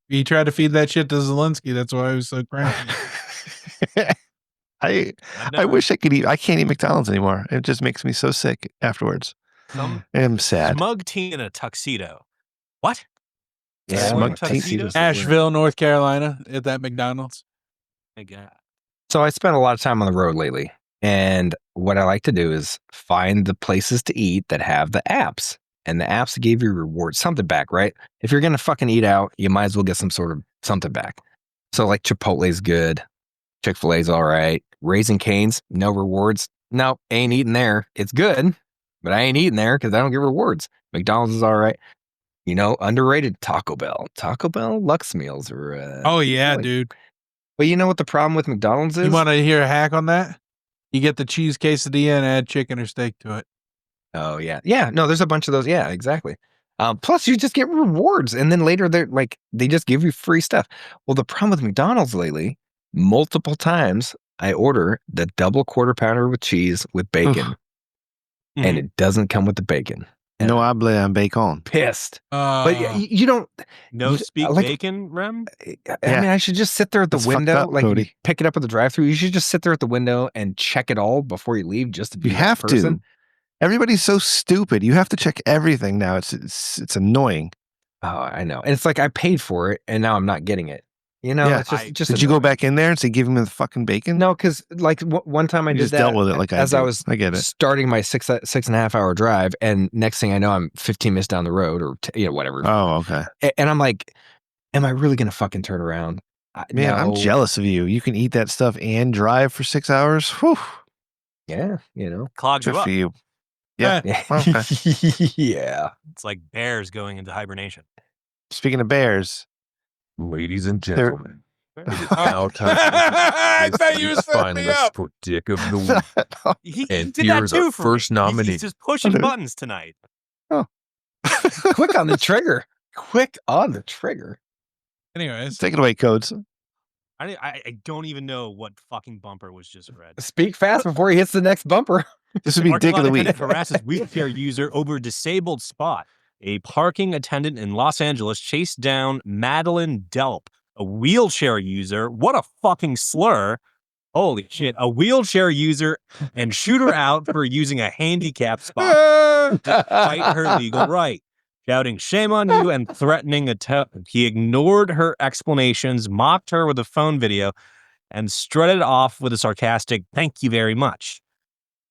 He tried to feed that shit to Zelensky. That's why he was so cranky. I wish I could eat. I can't eat McDonald's anymore. It just makes me so sick afterwards. Some I'm sad. smug teen in a tuxedo. What? Yeah, Smug tuxedos. Asheville, North Carolina, at that McDonald's. My God. So I spent a lot of time on the road lately, and what I like to do is find the places to eat that have the apps, and the apps give you rewards, something back, right? If you're gonna fucking eat out, you might as well get some sort of something back. So like Chipotle's good, Chick-fil-A's all right, Raising Cane's, no rewards. No, ain't eating there. It's good, but I ain't eating there because I don't get rewards. McDonald's is all right. Underrated Taco Bell. Taco Bell Lux meals are. Oh yeah, like- dude. But you know what the problem with McDonald's is? You want to hear a hack on that? You get the cheese quesadilla and add chicken or steak to it. Oh yeah, yeah. No, there's a bunch of those. Yeah, exactly. Plus, you just get rewards, and then later they just give you free stuff. Well, the problem with McDonald's lately, multiple times I order the double quarter pounder with cheese with bacon, and it doesn't come with the bacon. And No I'm habla en bacon. pissed. But you don't. No speak like- bacon, Rem? I mean, I should just sit there at the That's fucked window, up, like you Cody. pick it up at the drive-through. You should just sit there at the window and check it all before you leave, just to be You that have person. to. Everybody's so stupid. You have to check everything now. It's annoying. Oh, I know. And it's like I paid for it, and now I'm not getting it. You know, Yeah. it's just. Did you go back in there and say, give him the fucking bacon? No, because like one time I You did just that dealt with it like as I I do. was I get it. starting my 6.5 hour drive, and next thing I know, I'm 15 minutes down the road, or whatever. Oh, okay. And I'm like, am I really gonna fucking turn around? Man, I'm No. jealous of you. You can eat that stuff and drive for 6 hours. Whew. Yeah, you know. Clogs you Good up. for you. Yeah. Yeah. Okay. Yeah. It's like bears going into hibernation. Speaking of bears, Ladies and They're- gentlemen, it is now time I for thought you were this setting me finalist up. for Dick of the Week. He And did that here's too our for first me. nominee. He's just pushing Okay. buttons tonight. Quick on the trigger. Quick on the trigger. Anyways, take it away, Codes. I don't even know what fucking bumper was just read. Speak fast before he hits the next bumper. This would be Parking Dick of lot the Week. attendant harasses wheelchair user over disabled spot. A parking attendant in Los Angeles chased down Madeline Delp, a wheelchair user. What a fucking slur. Holy shit. A wheelchair user, and shoot her out for using a handicap spot despite her legal right. Shouting, shame on you, and threatening a he ignored her explanations, mocked her with a phone video, and strutted off with a sarcastic, thank you very much.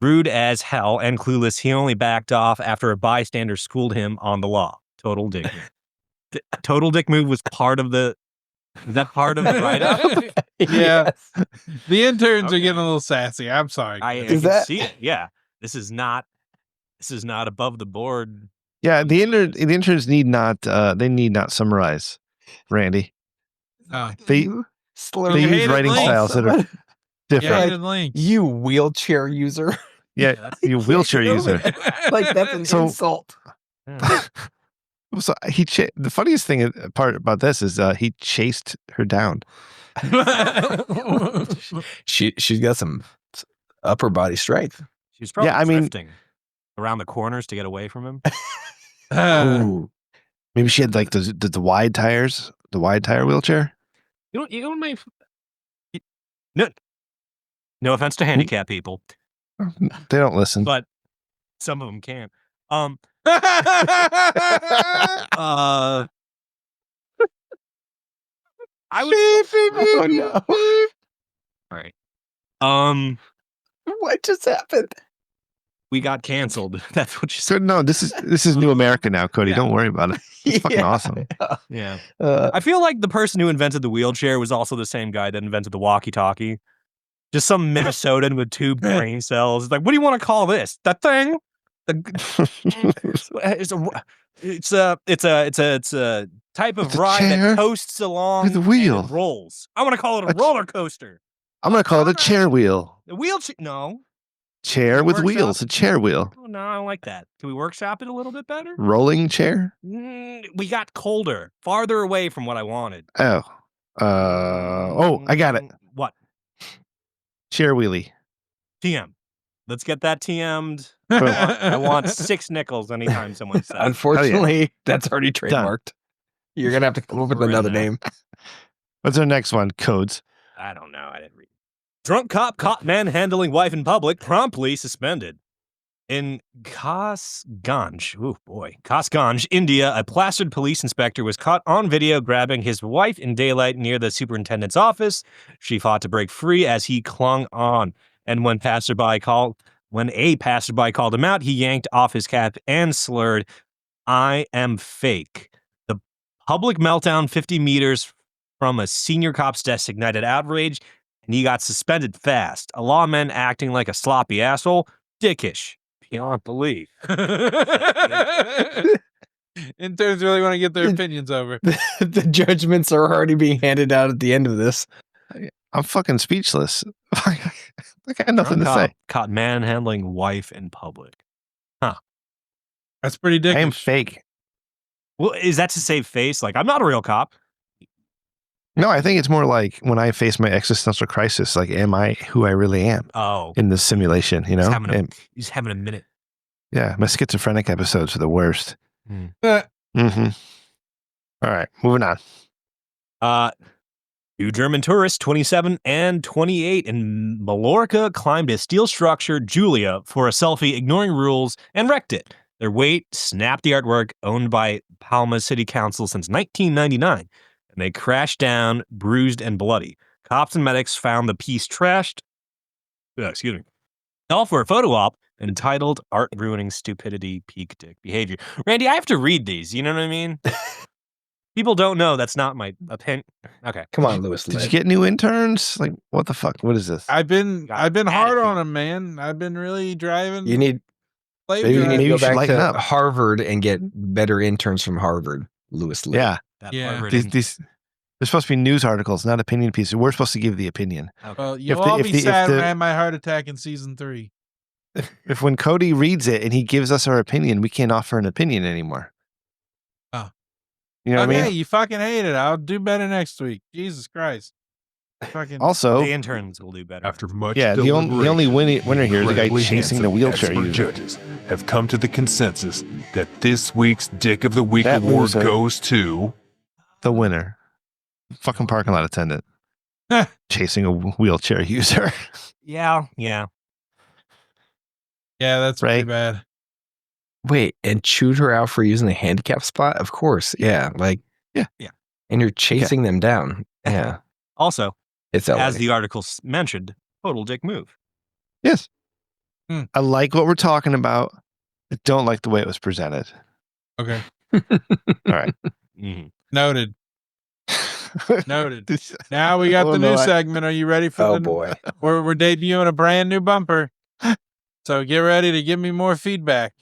Rude as hell and clueless, he only backed off after a bystander schooled him on the law. Total dick move. Total dick move was part of the... Is that part of the write-up? Yeah. The interns are Okay. getting a little sassy. I'm sorry. I Is can that- see it. Yeah. This is not above the board. Yeah, the interns need not summarize, Randy. Oh. They Slur. they You use hated writing links. styles that are Yeah, different. I did links. You wheelchair user. Yeah, that's- you wheelchair do user. Like that's an So- insult. So the funniest thing part about this is he chased her down. She's got some upper body strength. She was probably I mean- drifting around the corners to get away from him. Ooh. Maybe she had like the wide tires, the wide tire wheelchair. You don't make... No offense to handicap people, They don't listen. but some of them can. I was... Oh no! All right. What just happened? We got canceled. That's what you said. So no, this is New America now, Cody. Yeah. Don't worry about it. It's fucking awesome. Yeah. Uh, I feel like the person who invented the wheelchair was also the same guy that invented the walkie-talkie. Just some Minnesotan with two brain cells. It's like, what do you want to call this? That thing? It's a type of It's a ride chair that coasts along with a and wheel. it rolls. I want to call it a A ch- roller coaster. I'm gonna call it a chair wheel. The wheelchair? No. Chair with Workshop. wheels. A chair wheel. Oh, no, I don't like that. Can we workshop it a little bit better? Rolling chair. We got colder, farther away from what I wanted. Oh. Oh, I got it. What? Chair wheelie. TM. Let's get that TM'd. I want 6 nickels anytime someone says. unfortunately, that's already trademarked. You're gonna have to come up with We're in another there. name. What's our next one? Codes. I don't know. I didn't read. Drunk cop caught manhandling wife in public, promptly suspended. In Kasganj, Kasganj, India, a plastered police inspector was caught on video grabbing his wife in daylight near the superintendent's office. She fought to break free as he clung on. And when a passerby called him out, he yanked off his cap and slurred, "I am fake." The public meltdown 50 meters from a senior cop's desk ignited outrage, and he got suspended fast. A lawman acting like a sloppy asshole, dickish, beyond belief. Interns really want to get their opinions over. The judgments are already being handed out at the end of this. I'm fucking speechless. I got nothing to Drunk say. cop caught manhandling wife in public. That's pretty I am dickish. fake. Well, is that to save face? Like, I'm not a real cop. No, I think it's more like when I face my existential crisis, like, am I who I really am Oh, in this simulation, you know? he's having a minute. Yeah, my schizophrenic episodes are the worst. Eh, Mm-hmm. All right, moving on. Two German tourists, 27 and 28, in Mallorca climbed a steel structure, Julia, for a selfie, ignoring rules, and wrecked it. Their weight snapped the artwork, owned by Palma City Council since 1999, and they crashed down, bruised and bloody. Cops and medics found the piece trashed. Excuse me. All for a photo op entitled "Art Ruining Stupidity, Peak Dick Behavior." Randy, I have to read these. You know what I mean? People don't know that's not my opinion. Okay. Come on, Lewis. Did you get new interns? Like, what the fuck? What is this? I've been Got hard attitude. on him, man. I've been really driving. You need slave maybe you driving. need to you go should back lighten to up. Harvard and get better interns from Harvard, Lewis. Lee. Yeah, That Yeah. Harvard these they're supposed to be news articles, not opinion pieces. We're supposed to give the opinion. Well, you'll the- all if be the- if sad when the- I had my heart attack in season 3. If when Cody reads it and he gives us our opinion, we can't offer an opinion anymore. Oh. You know what I Okay, mean? you fucking hate it. I'll do better next week. Jesus Christ. Fucking Also, the interns will do better. After much yeah, the only winner here is the guy incredibly chasing the handsome wheelchair expert user. judges have come to the consensus that this week's Dick of the Week That award loser. goes to The winner, fucking parking lot attendant, chasing a wheelchair user. Yeah. yeah, that's pretty Right. bad. Wait, and chewed her out for using the handicap spot? Of course. Yeah. Like, Yeah. and you're chasing them down. Yeah. Also, It's LA. as the article mentioned, total dick move. Yes. Hmm. I like what we're talking about. I don't like the way it was presented. Okay. All right. Mhm. Noted. Noted. Now we got Oh, the no, new I- segment. Are you ready for Oh the boy. We're debuting a brand new bumper. So get ready to give me more feedback.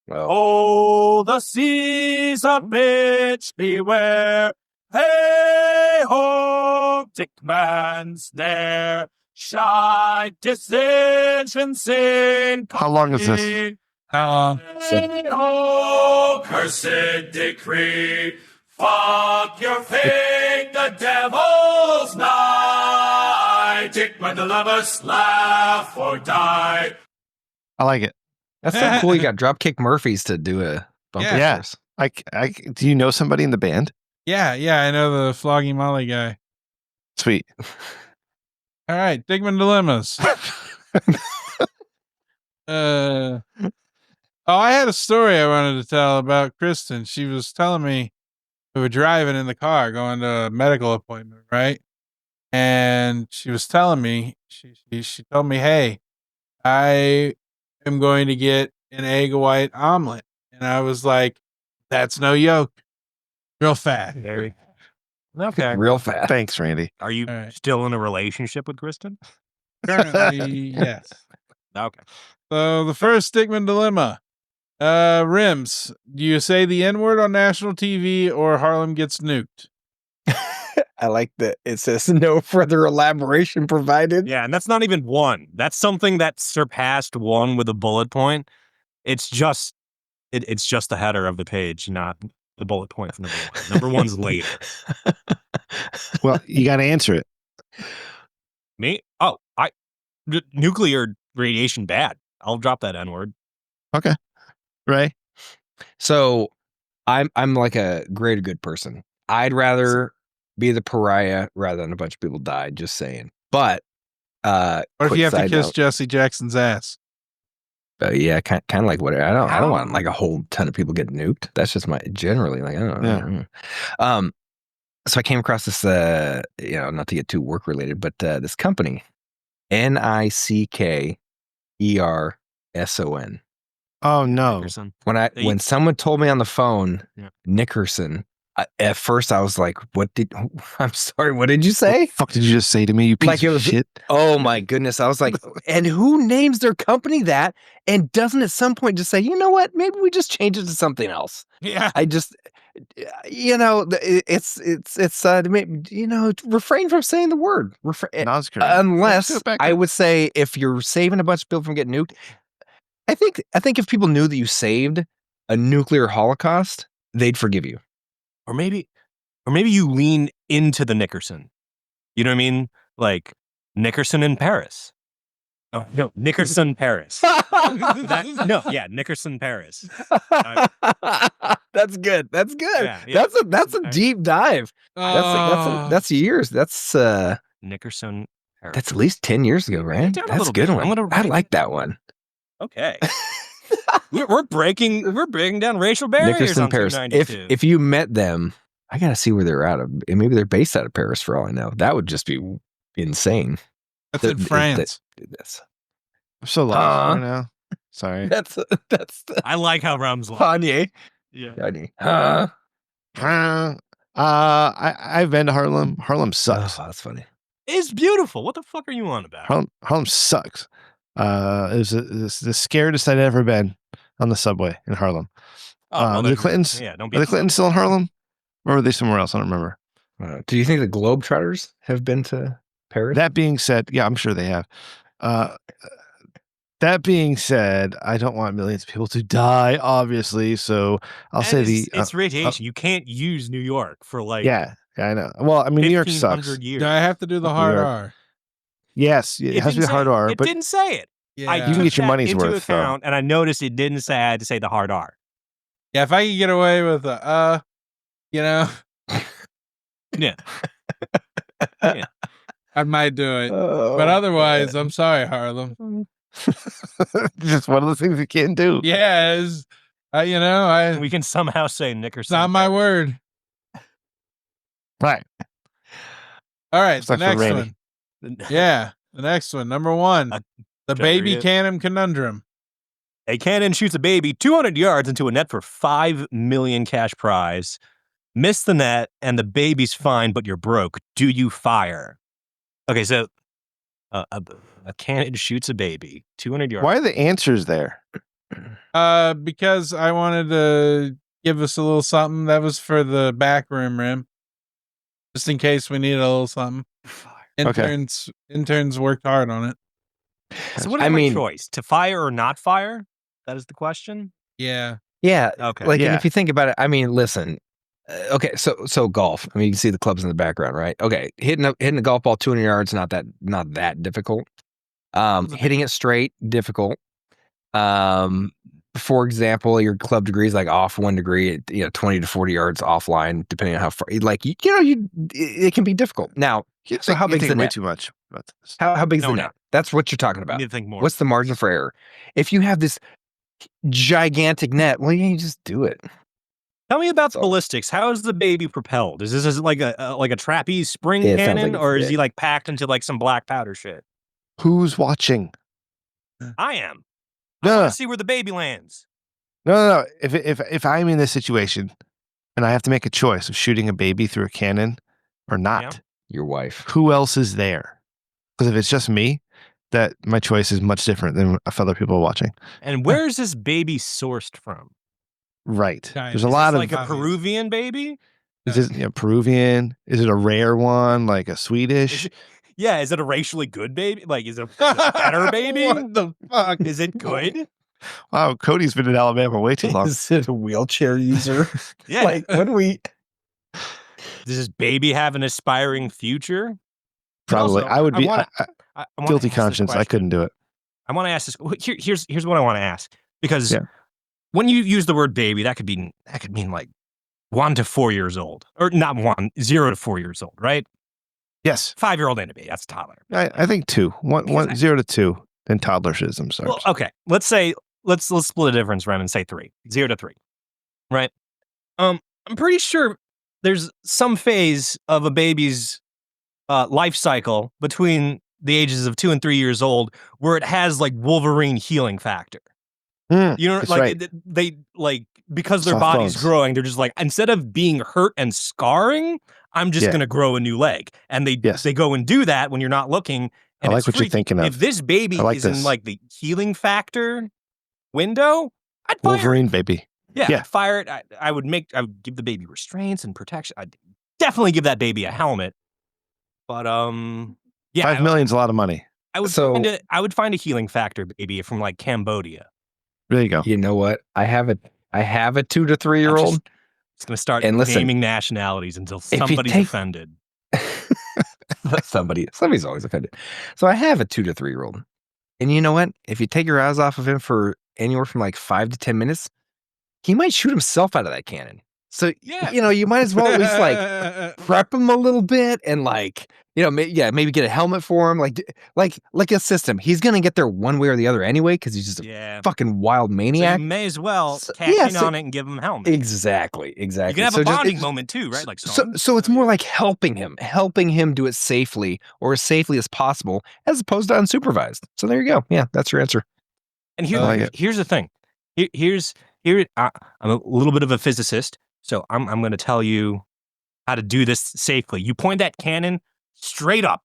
Well, Oh, the seas of bitch beware. Hey ho, Dickman's there. Shy dissension sin. How long is this? How long? Hey ho, cursed decree. Fuck your fate, the devil's night. Dickman dilemmas, laugh or die. I like it. that's so cool. You got Dropkick Murphys to do a bumper Yeah. for us. Do you know somebody in the band? Yeah, I know the Flogging Molly guy. Sweet. All right, Dickman Dilemmas. I had a story I wanted to tell about Kristen. She was telling me we were driving in the car going to a medical appointment, right? And she was telling me, she told me, hey, I am going to get an egg white omelet. And I was like, that's no yolk. Real fat. Very. Okay. Real fast. Thanks, Randy. Are you All right. still in a relationship with Kristen? Currently, yes. Okay. So the first Dickman dilemma. Rims, do you say the N-word on national TV or Harlem gets nuked? I like that it says no further elaboration provided. Yeah, and that's not even one. That's something that surpassed one with a bullet point. It's just it's just the header of the page, not the bullet point for number one. Number one's later. Well, you got to answer it. Me? Oh, nuclear radiation bad. I'll drop that N-word. Right? So I'm like a greater good person. I'd rather be the pariah rather than a bunch of people die, just saying. But What if quick you have to side kiss note, Jesse Jackson's ass? yeah, kind of like what I don't How? want like a whole ton of people get nuked. That's just my generally like I don't know. So I came across this not to get too work related, but this company, Nickerson. Oh, no. Nickerson. When They- when someone told me on the phone, Yeah. Nickerson, At first, I was like, "What did?" I'm sorry. What did you say? What the fuck did you just say to me? You piece Like it of was. shit. Oh my goodness! I was like, and who names their company that and doesn't at some point just say, you know what? Maybe we just change it to something else. Yeah. I just, it's refrain from saying the word. Nas correct. Unless Let's go back I up. would say if you're saving a bunch of people from getting nuked, I think if people knew that you saved a nuclear holocaust, they'd forgive you. Or maybe you lean into the Nickerson. You know what I mean? Like Nickerson in Paris. Oh, no, Nickerson Paris. Nickerson Paris. That's good. That's good. Yeah, That's a deep dive. That's years. That's Nickerson Paris. that's at least 10 years ago, right? down a That's a little good bit. one. I like that one. Okay. we're breaking down racial barriers Nickerson on Paris. 292. If you met them, I gotta see where they're out of. Maybe they're based out of Paris for all I know. That would just be insane. That's in France. That's I'm so lost right now. Sorry. that's I like how Rum's like. Kanye. Yeah. Kanye. I've been to Harlem. Harlem sucks. Oh, that's funny. It's beautiful. What the fuck are you on about? Harlem sucks. It was the scariest I'd ever been on the subway in Harlem. The Clintons. Yeah, don't Are be. the Clintons still in Harlem? Or are they somewhere else? I don't remember. Do you think the Globetrotters have been to Paris? That being said, yeah, I'm sure they have. That being said, I don't want millions of people to die, obviously. So I'll say it's radiation. You can't use New York for like yeah, I know. Well, I mean, New York sucks. 1,500 years. Do I have to do the hard R? Yes, it has to be didn't hard say R. It But didn't say it. Yeah. I You can took get your that money's into worth, though. account, and I noticed it didn't say I had to say the hard R. Yeah, if I could get away with Yeah. Yeah. I might do it. But otherwise, I'm sorry, Harlem. just one of the things you can't do. Yes. We can somehow say It's Nickerson. not my word. Right. All right, It's the like for next Randy. one. Yeah, the next one. Number one. Uh, The should I read baby it? cannon conundrum. A cannon shoots a baby 200 yards into a net for $5 million cash prize. Miss the net and the baby's fine, but you're broke. Do you fire? Okay, so a cannon shoots a baby 200 yards. Why are the answers there? Because I wanted to give us a little something that was for the back rim. Just in case we needed a little something. Interns worked hard on it. So what is my choice? To fire or not fire? That is the question. Yeah. Yeah. Okay. Like, and Yeah. if you think about it, I mean, listen. Okay, so golf. I mean, you can see the clubs in the background, right? Okay, hitting a golf ball 200 yards not that difficult. Hitting it straight difficult. For example, your club degree is like off 1 degree, 20 to 40 yards offline, depending on how far. Like it can be difficult. Now, so how big is the way net? too much about this. How big is No, the no. net? That's what you're talking You about. need to think more. What's the margin for error? If you have this gigantic net, well, you just do it. Tell me about So- ballistics. How is the baby propelled? Is this like a trapeze spring Yeah, it sounds cannon, like or it's is he like packed into like some black powder shit? Who's watching? I am. I No, want to see where the baby lands. no. If I'm in this situation and I have to make a choice of shooting a baby through a cannon or not, Yeah. Your wife. who else is there? Because if it's just me, that my choice is much different than if other people are watching. And where is this baby sourced from? Right. Kind There's a of. lot of. Like a Peruvian baby? Is it Peruvian? Is it a rare one like a Swedish? Yeah, is it a racially good baby? Like, is it a better baby? What the fuck? Is it good? Wow, Cody's been in Alabama way too long. Is it a wheelchair user? Yeah. Like, when we. Does this baby have an aspiring future? Probably. Also, I would be I wanna guilty ask this conscience. I question. couldn't do it. I want to ask this. Here's what I want to ask, because Yeah. when you use the word baby, that could mean like 1 to 4 years old, or not 0 to 4 years old, right? Yes, 5-year-old and a baby. That's a toddler. I think 2. One 0 to 2. Then toddlerism starts. Well, okay. Let's say let's split the difference around and say 3, 0 to 3, right? I'm pretty sure there's some phase of a baby's life cycle between the ages of 2 and 3 years old where it has like Wolverine healing factor. You know, that's like right. they like because their Soft body's bones. growing, they're just like, instead of being hurt and scarring, I'm just Yeah. gonna grow a new leg. And Yes. they go and do that when you're not looking. I And like it's what you're freaky. thinking of. If this baby I like is in this. like the healing factor window, I'd fire Wolverine, it. baby. Yeah, Yeah. I'd fire it. I would give the baby restraints and protection. I'd definitely give that baby a helmet. But yeah, $5 million's a lot of money. I would So- I would find a healing factor baby from like Cambodia. There you go. You know what? I have a 2 to 3 year old. It's gonna start And listen, naming nationalities until you somebody's take- offended. Somebody's always offended. So I have a 2 to 3 year old, and you know what? If you take your eyes off of him for anywhere from like 5 to 10 minutes, he might shoot himself out of that cannon. So Yeah. you know, you might as well at least like prep him a little bit and like, you know, maybe get a helmet for him, like a system. He's gonna get there one way or the other anyway because he's just a Yeah. fucking wild So maniac. you may as well So- cash yeah, in so- on it and give him a helmet. Exactly. You can have So a just- bonding moment too, right? Like Storm. So it's more like helping him do it safely or as safely as possible, as opposed to unsupervised. So there you go. Yeah, that's your answer. And I like it. here's the thing. I'm a little bit of a physicist, so I'm going to tell you how to do this safely. You point that cannon straight up,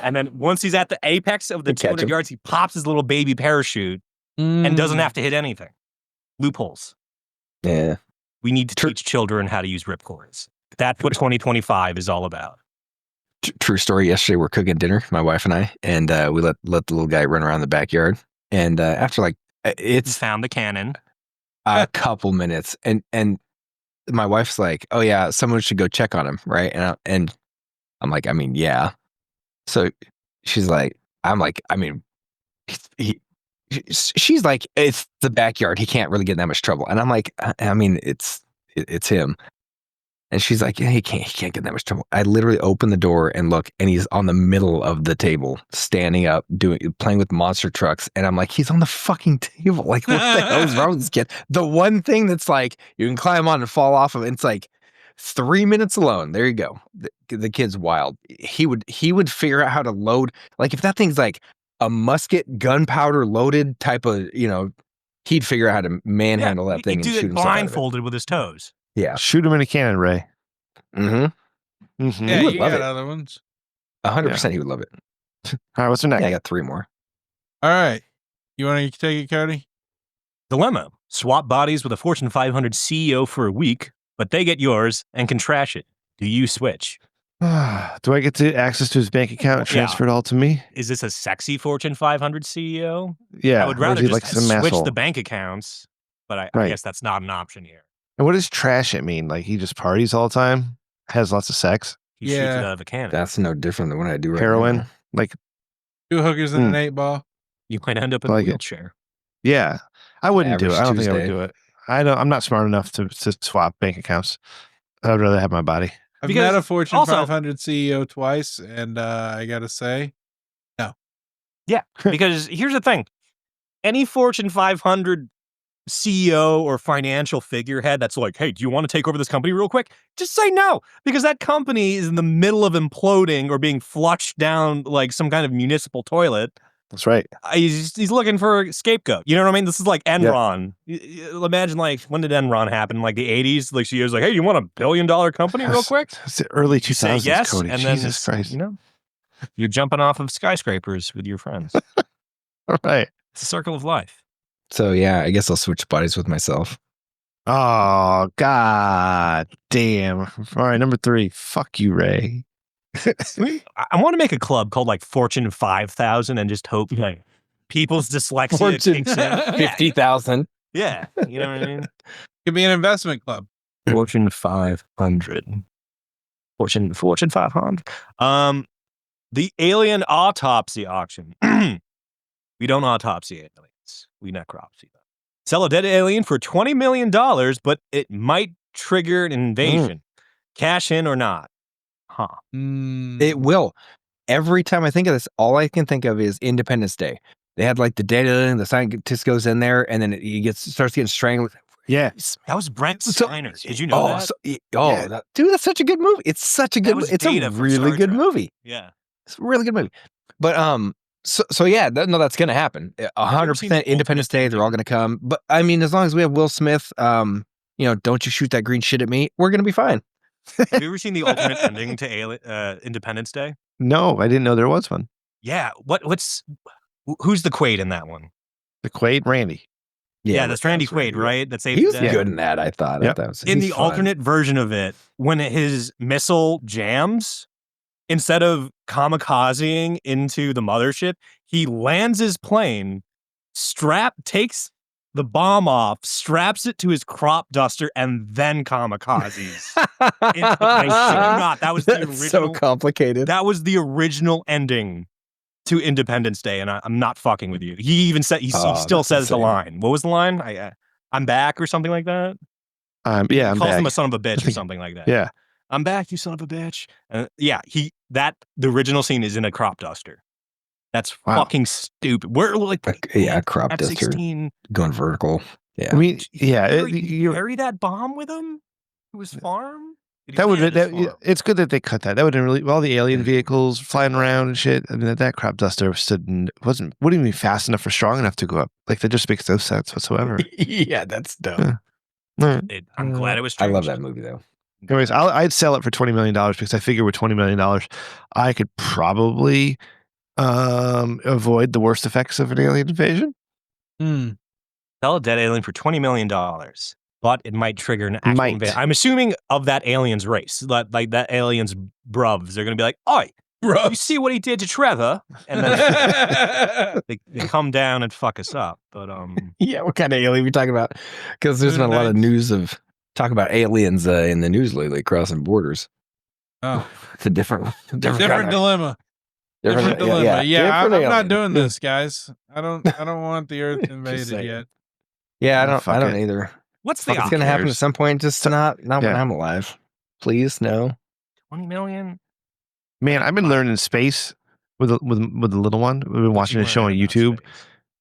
and then once he's at the apex of the Catch 200 him. yards, he pops his little baby parachute and doesn't have to hit anything. Loopholes. Yeah. We need to teach children how to use ripcords. That's what 2025 is all about. True story. Yesterday, we're cooking dinner, my wife and I, and we let the little guy run around the backyard. And after like It's found the cannon. a couple minutes, and my wife's like, "Oh yeah, someone should go check on him, right?" And I'm like, "I mean, yeah." So she's like, "I'm like, I mean, she's like, it's the backyard. He can't really get in that much trouble." And I'm like, I mean, it's him. And she's like, yeah, he can't get in that much trouble. I literally open the door and look, and he's on the middle of the table, standing up, playing with monster trucks. And I'm like, he's on the fucking table. Like, what the hell is wrong with this kid? The one thing that's like, you can climb on and fall off of, it's like 3 minutes alone. There you go. The kid's wild. He would figure out how to load. Like, if that thing's like a musket, gunpowder loaded type of, you know, he'd figure out how to manhandle that thing He'd and do shoot it himself out of it. blindfolded with his toes. Yeah. Shoot him in a cannon, Ray. Mm-hmm. Mm-hmm. Yeah, would you love got it. other ones. 100% he would love it. All right, what's the next? Yeah, I got 3 more. All right. You want to take it, Cody? Dilemma. Swap bodies with a Fortune 500 CEO for a week, but they get yours and can trash it. Do you switch? Do I get to access to his bank account and Yeah. transfer it all to me? Is this a sexy Fortune 500 CEO? Yeah. I would or is rather he just like some switch asshole? the bank accounts, but I Right. guess that's not an option here. And what does trash it mean? Like he just parties all the time, has lots of sex, He shoots Yeah. it out of a cannon. That's no different than what I do right heroin. now. Like, 2 hookers and an 8-ball. You might end up in Like a it. wheelchair. yeah, I wouldn't do it. Average I don't think I would Tuesday. do it. I'm not smart enough to swap bank accounts. I'd rather have my body. I've Because met a Fortune also- 500 CEO twice, and I got to say, Yeah, because here's the thing. Any Fortune 500 CEO or financial figurehead that's like, hey, do you want to take over this company real quick? Just say no, because that company is in the middle of imploding or being flushed down like some kind of municipal toilet. That's right. He's looking for a scapegoat. You know what I mean? This is like Enron. Imagine like, when did Enron happen? Like the 80s? Like CEO's like, hey, you want $1 billion company real quick? It's the early You say 2000s, yes, Cody. and then Jesus Christ. you know, you're jumping off of skyscrapers with your friends. All right. It's a circle of life. So yeah, I guess I'll switch bodies with myself. Oh, God damn. All right, number 3. Fuck you, Ray. I want to make a club called like Fortune 5000 and just hope like people's dyslexia Fortune kicks in. Yeah, 50,000. yeah, you know what I mean? could be an investment club. Fortune 500. Fortune 500. The alien autopsy auction. We don't autopsy aliens. We necropsy them. Sell a dead alien for $20 million, but it might trigger an invasion. Cash in or not? Huh. It will. Every time I think of this, all I can think of is Independence Day. They had like the dead alien, the scientist goes in there, and then he starts getting strangled. Yeah. That was Brent So- Steiner. Did you know that? Yeah. Dude, that's such a good movie. It's such a That good was movie. It's a Data from really Star good Trek. movie. Yeah. It's a really good movie. But So yeah, that's gonna happen. 100% Independence Day. They're all gonna come. But I mean, as long as we have Will Smith, don't you shoot that green shit at me, we're gonna be fine. Have you ever seen the alternate ending to Independence Day? No, I didn't know there was one. Yeah. Who's the Quaid in that one? The Quaid, Randy. Yeah, that's Randy Quaid, right? That saved He was the day. good in that, I thought. Yep. That was, In he's the fun. alternate version of it, when his missile jams, instead of kamikazing into the mothership, he lands his plane, takes the bomb off, straps it to his crop duster, and then kamikazes. I shit you not. That was the That's original. so complicated. That was the original ending to Independence Day, and I'm not fucking with you. He even said he still says the line. What was the line? I'm back or something like that. I'm He calls back. him a son of a bitch or something like that. Yeah. I'm back, you son of a bitch. The original scene is in a crop duster. That's fucking stupid. We're like, crop duster F-16 going vertical. Yeah, I mean, yeah. you carry that bomb with him to his farm. It's good that they cut that. That would have really all the alien vehicles flying around and shit. I mean, that crop duster wouldn't even be fast enough or strong enough to go up. Like that just makes no sense whatsoever. Yeah, that's dumb. Yeah. I'm glad it was. I love that movie though. Anyways, I'd sell it for $20 million because I figure with $20 million, I could probably avoid the worst effects of an alien invasion. Sell a dead alien for $20 million, but it might trigger an actual invasion. I'm assuming of that alien's race, like that alien's bruvs. They're going to be like, "Oi, you see what he did to Trevor?" And then they come down and fuck us up. But yeah, what kind of alien are we talking about? Because there's been a lot of news of talk about aliens in the news lately, crossing borders. Oh, it's a different dilemma. Different dilemma. Yeah, I'm not doing this, guys. I don't want the Earth invaded yet. Yeah, I don't either. What's the It's going to happen at some point? Just not when I'm alive. Please, no. 20 million. Man, I've been learning space with the little one. We've been watching a show on YouTube,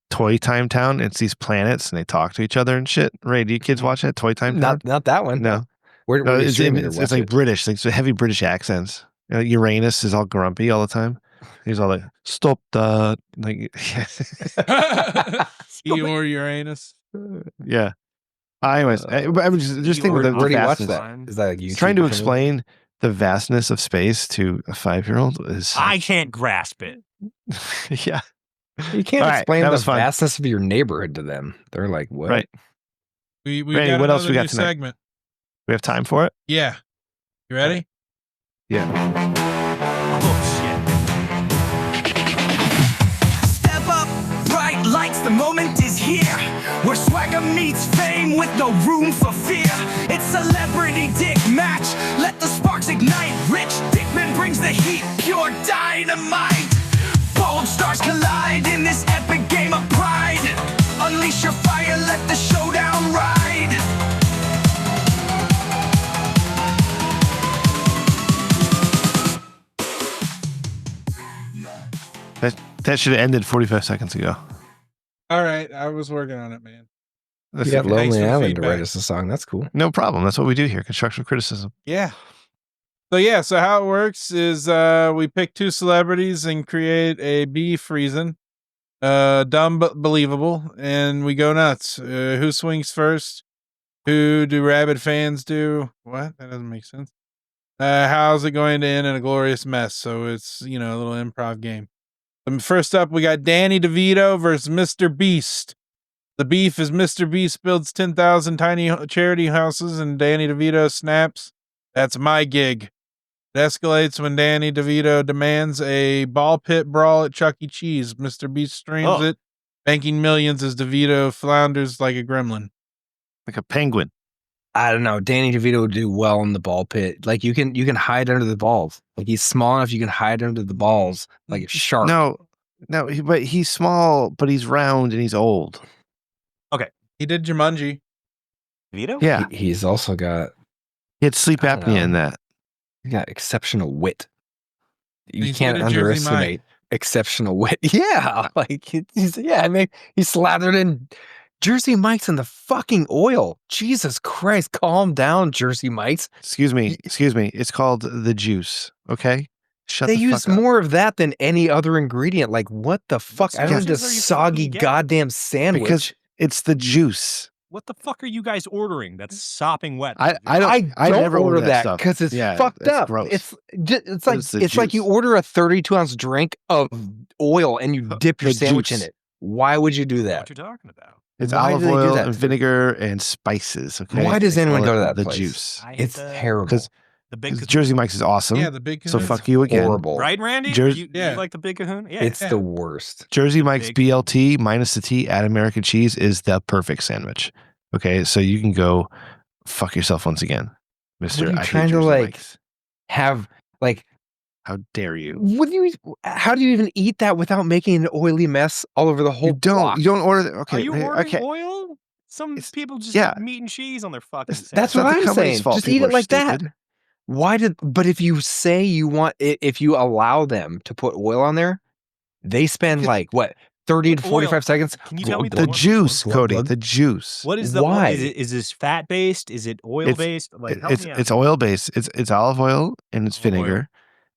Toy Time Town. It's these planets and they talk to each other and shit. Ray, do you kids watch that Toy Time Town? Not that one. No. It's like British. Like, so heavy British accents. Uranus is all grumpy all the time. He's all like, "Stop that!" Like, or Uranus. Yeah. Anyways, I was just thinking the vastness. Is that like YouTube? Trying to explain the vastness of space to a 5-year-old is. I can't grasp it. Yeah. You can't explain the vastness of your neighborhood to them. They're like, "What?" Right. We got what else we got tonight? Segment. We have time for it? Yeah. You ready? Yeah. Oh shit. Step up, bright lights, the moment is here. Where swagger meets fame with no room for fear. It's celebrity dick match, let the sparks ignite. Rich Dickman brings the heat, pure dynamite. Bold stars collide in this epic game of pride. Unleash your fire, let the showdown ride. That should have ended 45 seconds ago. All right, I was working on it, man. You got Lonely Island to write us a song. That's cool. No problem. That's what we do here. Constructive criticism. Yeah. So how it works is we pick two celebrities and create a beef reason. Dumb but believable. And we go nuts. Who swings first? Who do rabid fans do? What? That doesn't make sense. How's it going to end in a glorious mess? So it's, a little improv game. First up, we got Danny DeVito versus Mr. Beast. The beef is Mr. Beast builds 10,000 tiny charity houses and Danny DeVito snaps. That's my gig. It escalates when Danny DeVito demands a ball pit brawl at Chuck E. Cheese. Mr. Beast streams it, banking millions as DeVito flounders like a gremlin. Like a penguin. I don't know. Danny DeVito would do well in the ball pit. Like you can hide under the balls. Like he's small enough you can hide under the balls like a shark. No, but he's small, but he's round and he's old. Okay. He did Jumanji. DeVito? Yeah. He's also got. He had sleep apnea in that. He got exceptional wit. You He's can't good at Jersey underestimate exceptional wit. Yeah. Like he's slathered in Jersey Mike's in the fucking oil. Jesus Christ. Calm down, Jersey Mike's. Excuse me. It's called the juice. Okay. Shut They the use fuck up. more of that than any other ingredient. Like, what the fuck? I don't need a sandwiches are you soggy fucking getting? goddamn sandwich. Because it's the juice. What the fuck are you guys ordering? That's sopping wet. I don't don't order order that stuff. because it's Yeah, fucked that's up. gross. It's But like it's the it's like you juice. order a 32-ounce drink of oil and you dip your The sandwich in juice. it. Why would you do What that? you're talking about? It's Why olive do they do oil that? and vinegar and spices. Okay. Why does They anyone call go it to that the place? juice? I hate It's the- terrible. Because The big Jersey Mike's is awesome. Yeah, the big So kahuna. fuck you again. horrible. right, Randy? Jersey- you Yeah. like the big kahuna? Yeah. It's Yeah. the worst. Jersey Mike's big- BLT minus the T, add American cheese is the perfect sandwich. Okay, so you can go fuck yourself once again, Mister. What are you I hate trying to, Jersey like, Mike's. Have like How dare you? what do you? How do you even eat that without making an oily mess all over the whole? You don't. block? You don't order. The, okay. Are you hey, ordering okay. oil? Some It's- people just yeah. eat meat and cheese on their fucking That's That's not what the I'm company's saying. fault Just eat people it are like stupid. that. Why did? But if you say you want, if you allow them to put oil on there, they spend like what 30 to What oil? 45 seconds. Can you tell me The Glug, juice, glug, Cody. glug. The juice. What is the Why? Is this fat based? Is it oil based? Like help me out. It's oil based. It's olive oil and it's Olive oil. vinegar,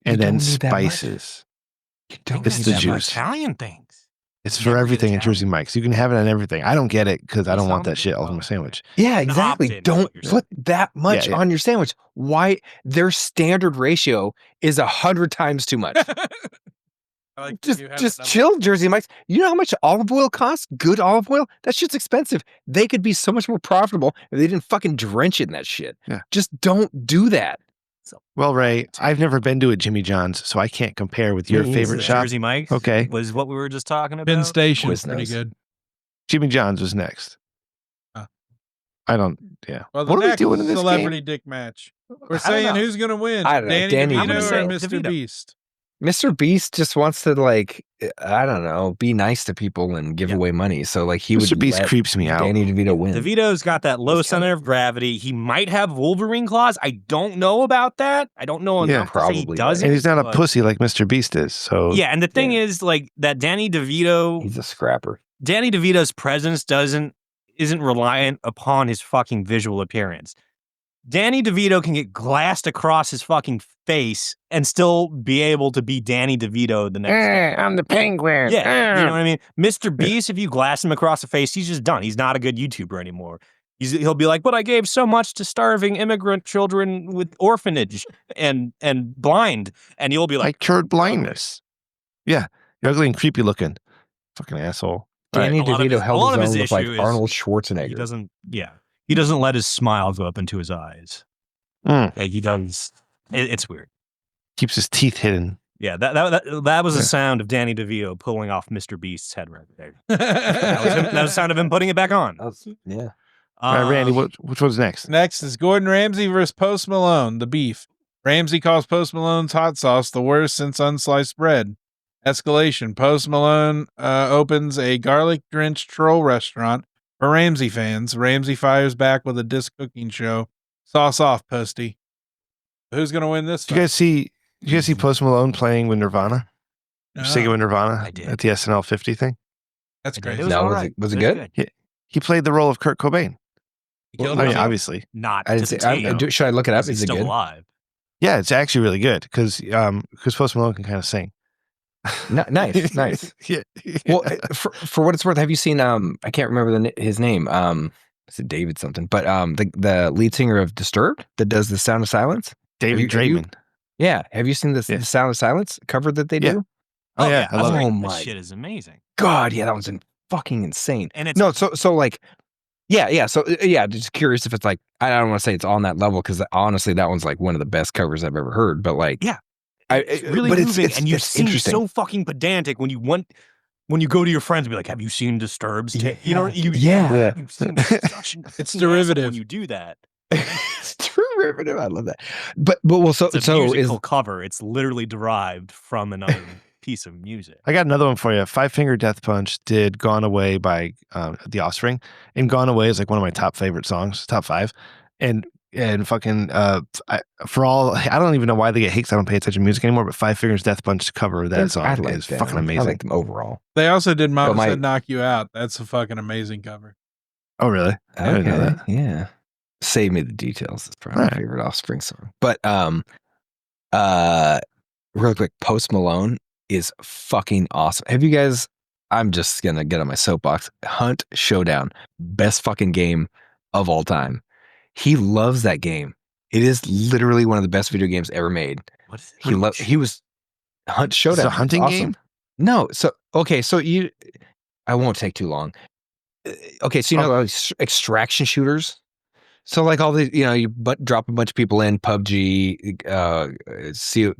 You and then don't need that much. spices. You don't It's need the that juice. much. Italian things. It's You for never get everything at Italian. Jersey Mike's. You can have it on everything. I don't get it because I You don't want sound that shit all over good. my sandwich. Yeah, An exactly. opt-in is Don't what you're saying. put that much Yeah. on your sandwich. Why? Their standard ratio is 100 times too much. I like just you have just some- chill, Jersey Mike's. You know how much olive oil costs? Good olive oil? That shit's expensive. They could be so much more profitable if they didn't fucking drench it in that shit. Yeah. Just don't do that. Well, Ray, I've never been to a Jimmy John's, so I can't compare with your Me favorite either. shop. Jersey Mike's. Okay. Was what we were just talking about. Penn Station Quiz is pretty knows. good. Jimmy John's was next. Huh. I don't. Yeah. Well, the What are we next doing in this celebrity game? dick match. I We're don't saying know. who's going to win, I don't know. Danny Danny DeVito DeVito. or I'm gonna Mr. say DeVito. Beast? Mr. Beast just wants to, like, I don't know, be nice to people and give Yeah. away money. So like he Mr. would Beast let creeps me out. Danny DeVito win. DeVito's got that low He's got center of gravity. He might have Wolverine claws. I don't know about that. I don't know Yeah. enough to say he Probably doesn't. And he's not a but- pussy like Mr. Beast is. So Yeah, and the thing Yeah. is, like, that Danny DeVito, He's a scrapper. Danny DeVito's presence isn't reliant upon his fucking visual appearance. Danny DeVito can get glassed across his fucking face and still be able to be Danny DeVito the next day. I'm the penguin. Yeah, you know what I mean? Mr. Beast, if you glass him across the face, he's just done. He's not a good YouTuber anymore. He'll be like, but I gave so much to starving immigrant children with orphanage and blind. And you'll be I like, cured blindness. Yeah. You're ugly and creepy looking. Fucking asshole. Danny a lot of DeVito his- a held lot of his his own with like issue is Arnold he Schwarzenegger. doesn't let his smile go up into his eyes. Mm. Like he does. It's weird. Keeps his teeth hidden. Yeah, that was Yeah. the sound of Danny DeVito pulling off Mr. Beast's head right there. That was the sound of him putting it back on. Yeah. All right, Randy, Um, which one's next? Next is Gordon Ramsay versus Post Malone, the beef. Ramsay calls Post Malone's hot sauce the worst since unsliced bread. Escalation. Post Malone opens a garlic-drenched troll restaurant for Ramsay fans. Ramsay fires back with a disc cooking show. Sauce off, Posty. Who's going to win this Did you guys see Post Malone playing with Nirvana? fight? Singing with Nirvana I did. at the SNL 50 thing? That's It great. was No, all was right. it was good? He played the role of Kurt Cobain. He killed I mean, himself. obviously. Not I didn't to see. the tail, Should I look it up? 'cause he's Is it still good? alive. Yeah, it's actually really good because Post Malone can kind of sing. Nice, nice. Yeah. Well, for what it's worth, have you seen? I can't remember his name. Is it David something? But the lead singer of Disturbed that does the Sound of Silence. David have you- Draymond. Yeah, have you seen the Sound of Silence cover that they Yeah. do? Oh, yeah, I love that's it. great. Oh That my shit is amazing. God, yeah, that was fucking insane. And it's No, so like, yeah. So yeah, just curious if it's like I don't want to say it's on that level because honestly, that one's like one of the best covers I've ever heard. But like, Yeah. it's it's really but moving, and you it's seem interesting. so fucking pedantic when you go to your friends and be like, "Have you seen Disturbed's?" You know, you Yeah. you seem such a fucking asshole derivative. when you do that. It's derivative. I love that. But well, so It's a so is musical cover. It's literally derived from another piece of music. I got another one for you. Five Finger Death Punch did Gone Away by The Offspring. And Gone Away is like one of my top favorite songs, top 5. And fucking, I don't even know why they get hate 'cause I don't pay attention to music anymore, but Five Fingers Death Punch cover of that song I like is them. fucking I amazing. like them overall. They also did Mama But my- Said Knock You Out. That's a fucking amazing cover. Oh, really? I didn't know that. Yeah. Save Me the Details. It's probably my Alright. favorite Offspring song. But real quick, Post Malone is fucking awesome. Have you guys? I'm just gonna get on my soapbox. Hunt Showdown, best fucking game of all time. He loves that game. It is literally one of the best video games ever made. What is it? He was Hunt Showdown. It's a It's hunting awesome. game? No, so okay, so I won't take too long. Okay, so you know extraction shooters. So like all the you drop a bunch of people in PUBG,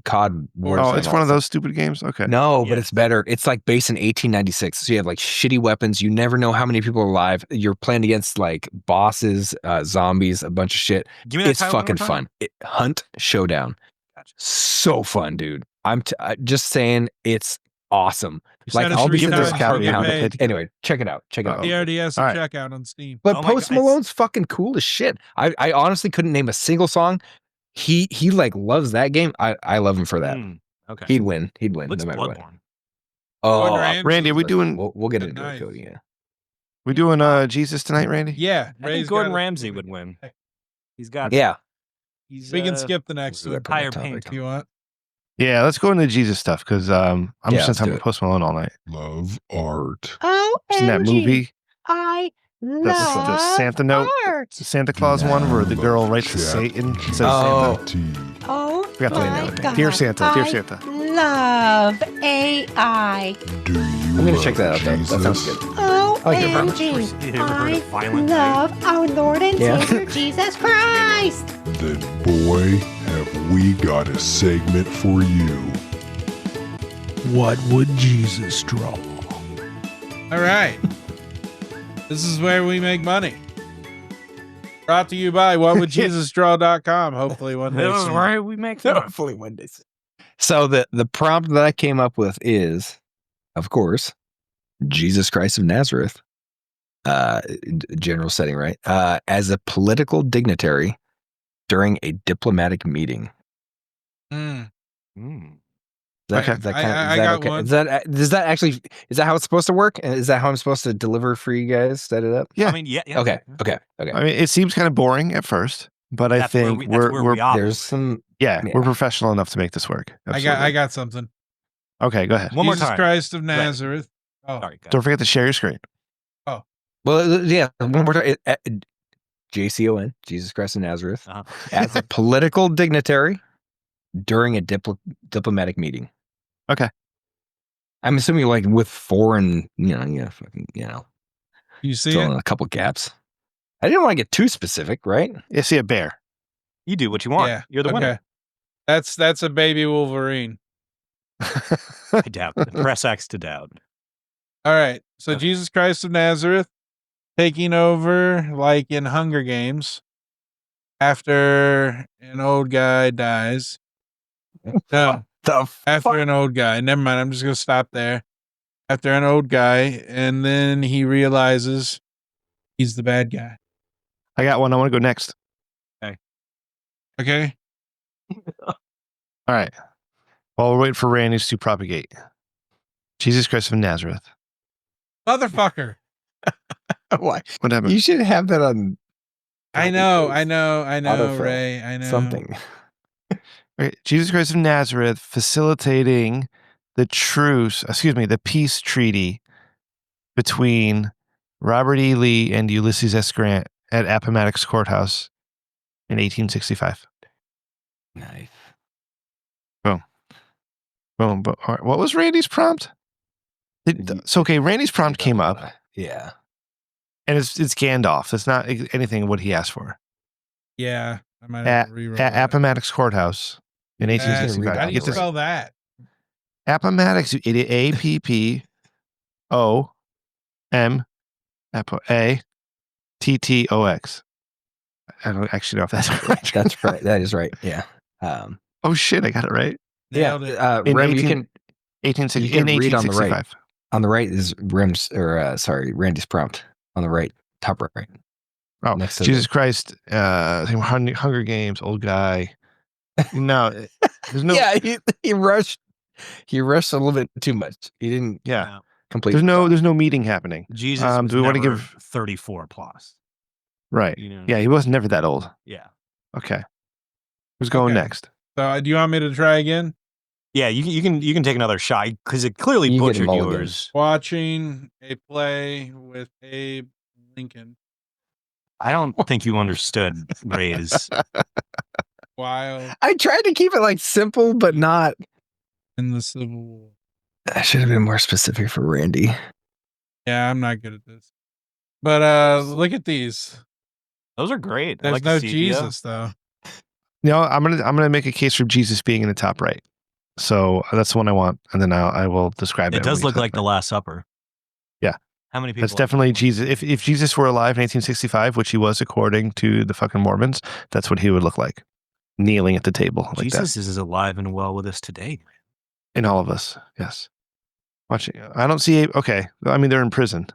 COD War. Oh, it's one of those stupid games? Okay. No, but it's better. It's like based in 1896. So you have like shitty weapons. You never know how many people are alive. You're playing against like bosses, zombies, a bunch of shit. Give me that It's title one more fucking time. fun. Hunt Showdown. Gotcha. So fun, dude. I'm just saying it's awesome. You Like said it I'll should be be sitting there done, discounting you get pounding paid. it. Anyway, check it out. Check it out. He already has a All right. checkout on Steam. But Oh my Post God, it's- Malone's fucking cool as shit. I honestly couldn't name a single song. He like loves that game. I love him for that. Okay. He'd win. He'd win Looks no matter what. Bloodborne. Oh, Randy, are we doing we'll get Good into night. it, Cody. Yeah. we doing Jesus tonight, Randy? Yeah, I Ray's think Gordon got it. Ramsay would win. He's got. Yeah. He's, We can skip the next Where one did I put my higher topic? paint. if you want. Yeah, let's go into Jesus stuff because I'm Yeah, just let's gonna do talk it. Post Malone all night. Love art. Seen that movie? I That's the love Santa note, art. the Santa Claus one where the girl writes to Satan instead of Santa. Oh Forgot the name my of it. God. Dear Santa, dear I Santa. love AI. Do you I'm gonna love check that out though. That sounds Jesus? good. OMG. You ever heard I of Violent Night? love our Lord and Yeah. Savior Jesus Christ. Then boy, have we got a segment for you. What would Jesus draw? All right. This is where we make money. Brought to you by whatwouldjesusdraw.com. Hopefully one day. This is soon. where we make fun. Hopefully one day. So the prompt that I came up with is, of course, Jesus Christ of Nazareth. General setting, right? As a political dignitary during a diplomatic meeting. Mm. Is I got one. Is that how it's supposed to work? Is that how I'm supposed to deliver for you guys? Set it up? Yeah. I mean, yeah. Okay. I mean, it seems kind of boring at first, but I That's where think we- that's where we're we operate. There's some. yeah, Yeah. we're professional enough to make this work. I Absolutely. got something. Okay, go ahead. One more Jesus time. Christ of Nazareth. Oh, Sorry. Don't forget to share your screen. Well, yeah. One more time. JCON, Jesus Christ of Nazareth, Uh-huh. as a political dignitary during a diplomatic meeting. Okay. I'm assuming like with foreign, you see fill it? in a couple gaps. I didn't want to get too specific, right? You see a bear. You do what you want. Yeah. You're the winner. That's a baby Wolverine. I doubt. Press X to doubt. All right. So Okay. Jesus Christ of Nazareth taking over like in Hunger Games after an old guy dies. No, after an old guy. Never mind. I'm just going to stop there. After an old guy, and then he realizes he's the bad guy. I got one. I want to go next. Okay. All right. While we're waiting for Randy's to propagate, Jesus Christ of Nazareth. Motherfucker. Why? What happened? You should have that on. I know, Autofill. Ray. I know. Something. Okay, Jesus Christ of Nazareth facilitating the the peace treaty between Robert E. Lee and Ulysses S. Grant at Appomattox Courthouse in 1865. Nice. Boom. But, all right, what was Randy's prompt? Randy's prompt came up, Yeah. and it's Gandalf. It's not anything what he asked for. Yeah. I might have At to reroll at that. Appomattox Courthouse in Yes. 1865. How do you Get this. spell that? Appomattox, you idiot. APPOM I don't actually know if that's correct. That's right. That is right. Yeah. Oh shit, I got it right. Nailed it. In Rem, you 18 can You can read on the right. 1865. on the right is Randy's prompt on the right, top right. Oh, Next to Jesus Christ, Hunger Games, old guy. No, there's no. Yeah, he rushed. He rushed a little bit too much. He didn't Yeah, complete. there's no meeting happening. Jesus. Do Was we want to never give 34 plus? right? You know? Yeah, he was never that old. Yeah. Okay, who's going Okay. next? So do you want me to try again? Yeah, you can take another shot because it clearly You get a butchered mulligan. yours. Watching a play with Abe Lincoln. I don't think you understood Ray's. While I tried to keep it like simple, but not. in the Civil War. I should have been more specific for Randy. Yeah, I'm not good at this. But look at these. Those are great. I There's like the no sepia. Jesus though. No, I'm gonna make a case for Jesus being in the top right. So that's the one I want, and then I will describe it. It does look like the Last Supper. Yeah. How many people? That's definitely Jesus. If Jesus were alive in 1865, which he was according to the fucking Mormons, that's what he would look like, kneeling at the table like Jesus is alive and well with us today. that. In all of us, yes. Watching, I don't see. Okay, I mean they're in prison.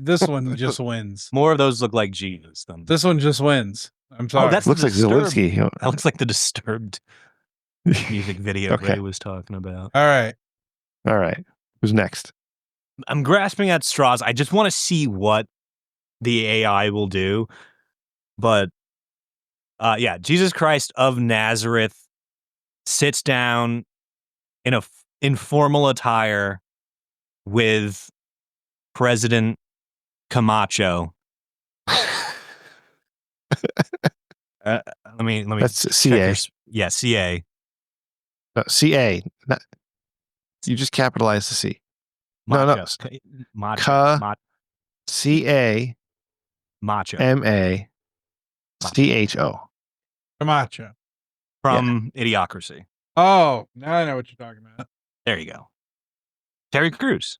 This one just wins. More of those look like Jesus than This one just wins. I'm sorry. Oh, that's Looks like Disturbed. Zelensky. That looks like the Disturbed music video Okay. Ray was talking about. All right. All right, who's next? I'm grasping at straws. I just want to see what the AI will do. But yeah, Jesus Christ of Nazareth sits down in a informal attire with President Camacho. Let me. That's check CA. Yeah, CA. CA. You just capitalize the C. Macho. No. Macho. Ca- CA Macho. MA CHO. Camacho. From Idiocracy. Oh, now I know what you're talking about. There you go. Terry Crews.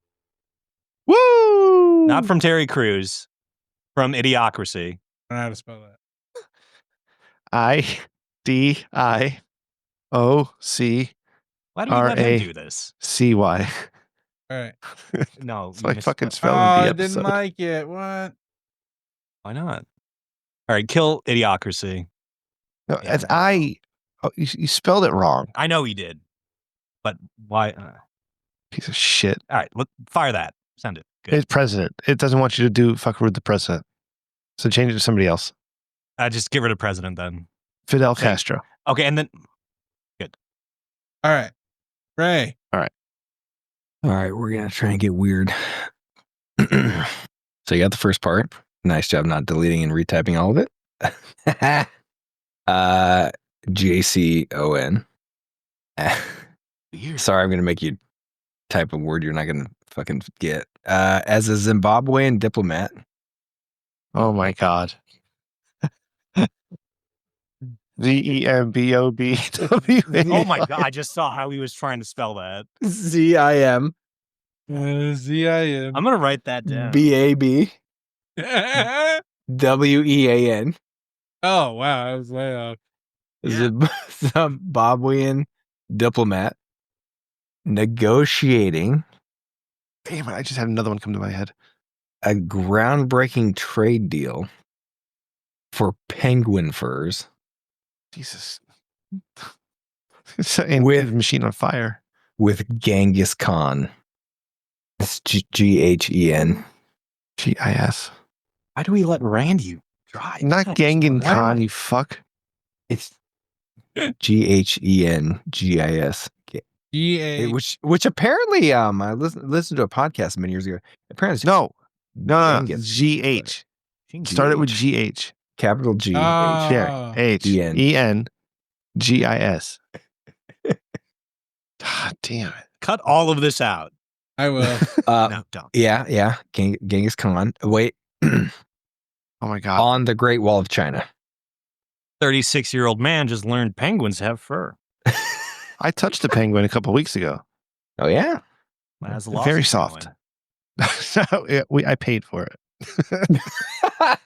Woo! Not from Terry Crews. From Idiocracy. I don't know how to spell that. IDIOCRACY. Why do we let him do this? All right. No. It's you like fucking misspelled- spelling I the didn't episode. like it. What? Why not? All right, kill Idiocracy. No, Yeah, it's no. you spelled it wrong. I know he did. But why? Piece of shit. All right, fire that. Send it. Good. It's president. It doesn't want you to fuck with the president. So change it to somebody else. Just get rid of president then. Fidel Thank- Castro. Okay, and then All right. Ray. All right, we're gonna try and get weird. So you got the first part. Nice job not deleting and retyping all of it. JCON. Sorry, I'm gonna make you type a word you're not gonna fucking get. As a Zimbabwean diplomat. Oh my God. ZEMBOBW. oh my god, I just saw how he was trying to spell that. ZIM ZIM. I'm gonna write that down. BAB WEAN. Oh, wow. I was way off. Zimbabwean diplomat negotiating Damn it, I just had another one come to my head. a groundbreaking trade deal for penguin furs Jesus. With With- machine on fire. with Genghis Khan. It's GHEN. GIS. Why do we let Randy drive? Not God, Genghis why- Khan, you fuck. It's GHEN GIS. GA. Which apparently I listened to a podcast many years ago. Apparently it's No. Genghis. GH. Start it with GH. capital G Ah. H. There. HENGIS. God damn it. Cut all of this out. I will. No, don't. Yeah. Genghis Khan. Wait, Oh my God. on the Great Wall of China. 36-year-old man just learned penguins have fur. I touched a penguin a couple weeks ago. Oh yeah. How's the Very lawsuit soft. going? I paid for it.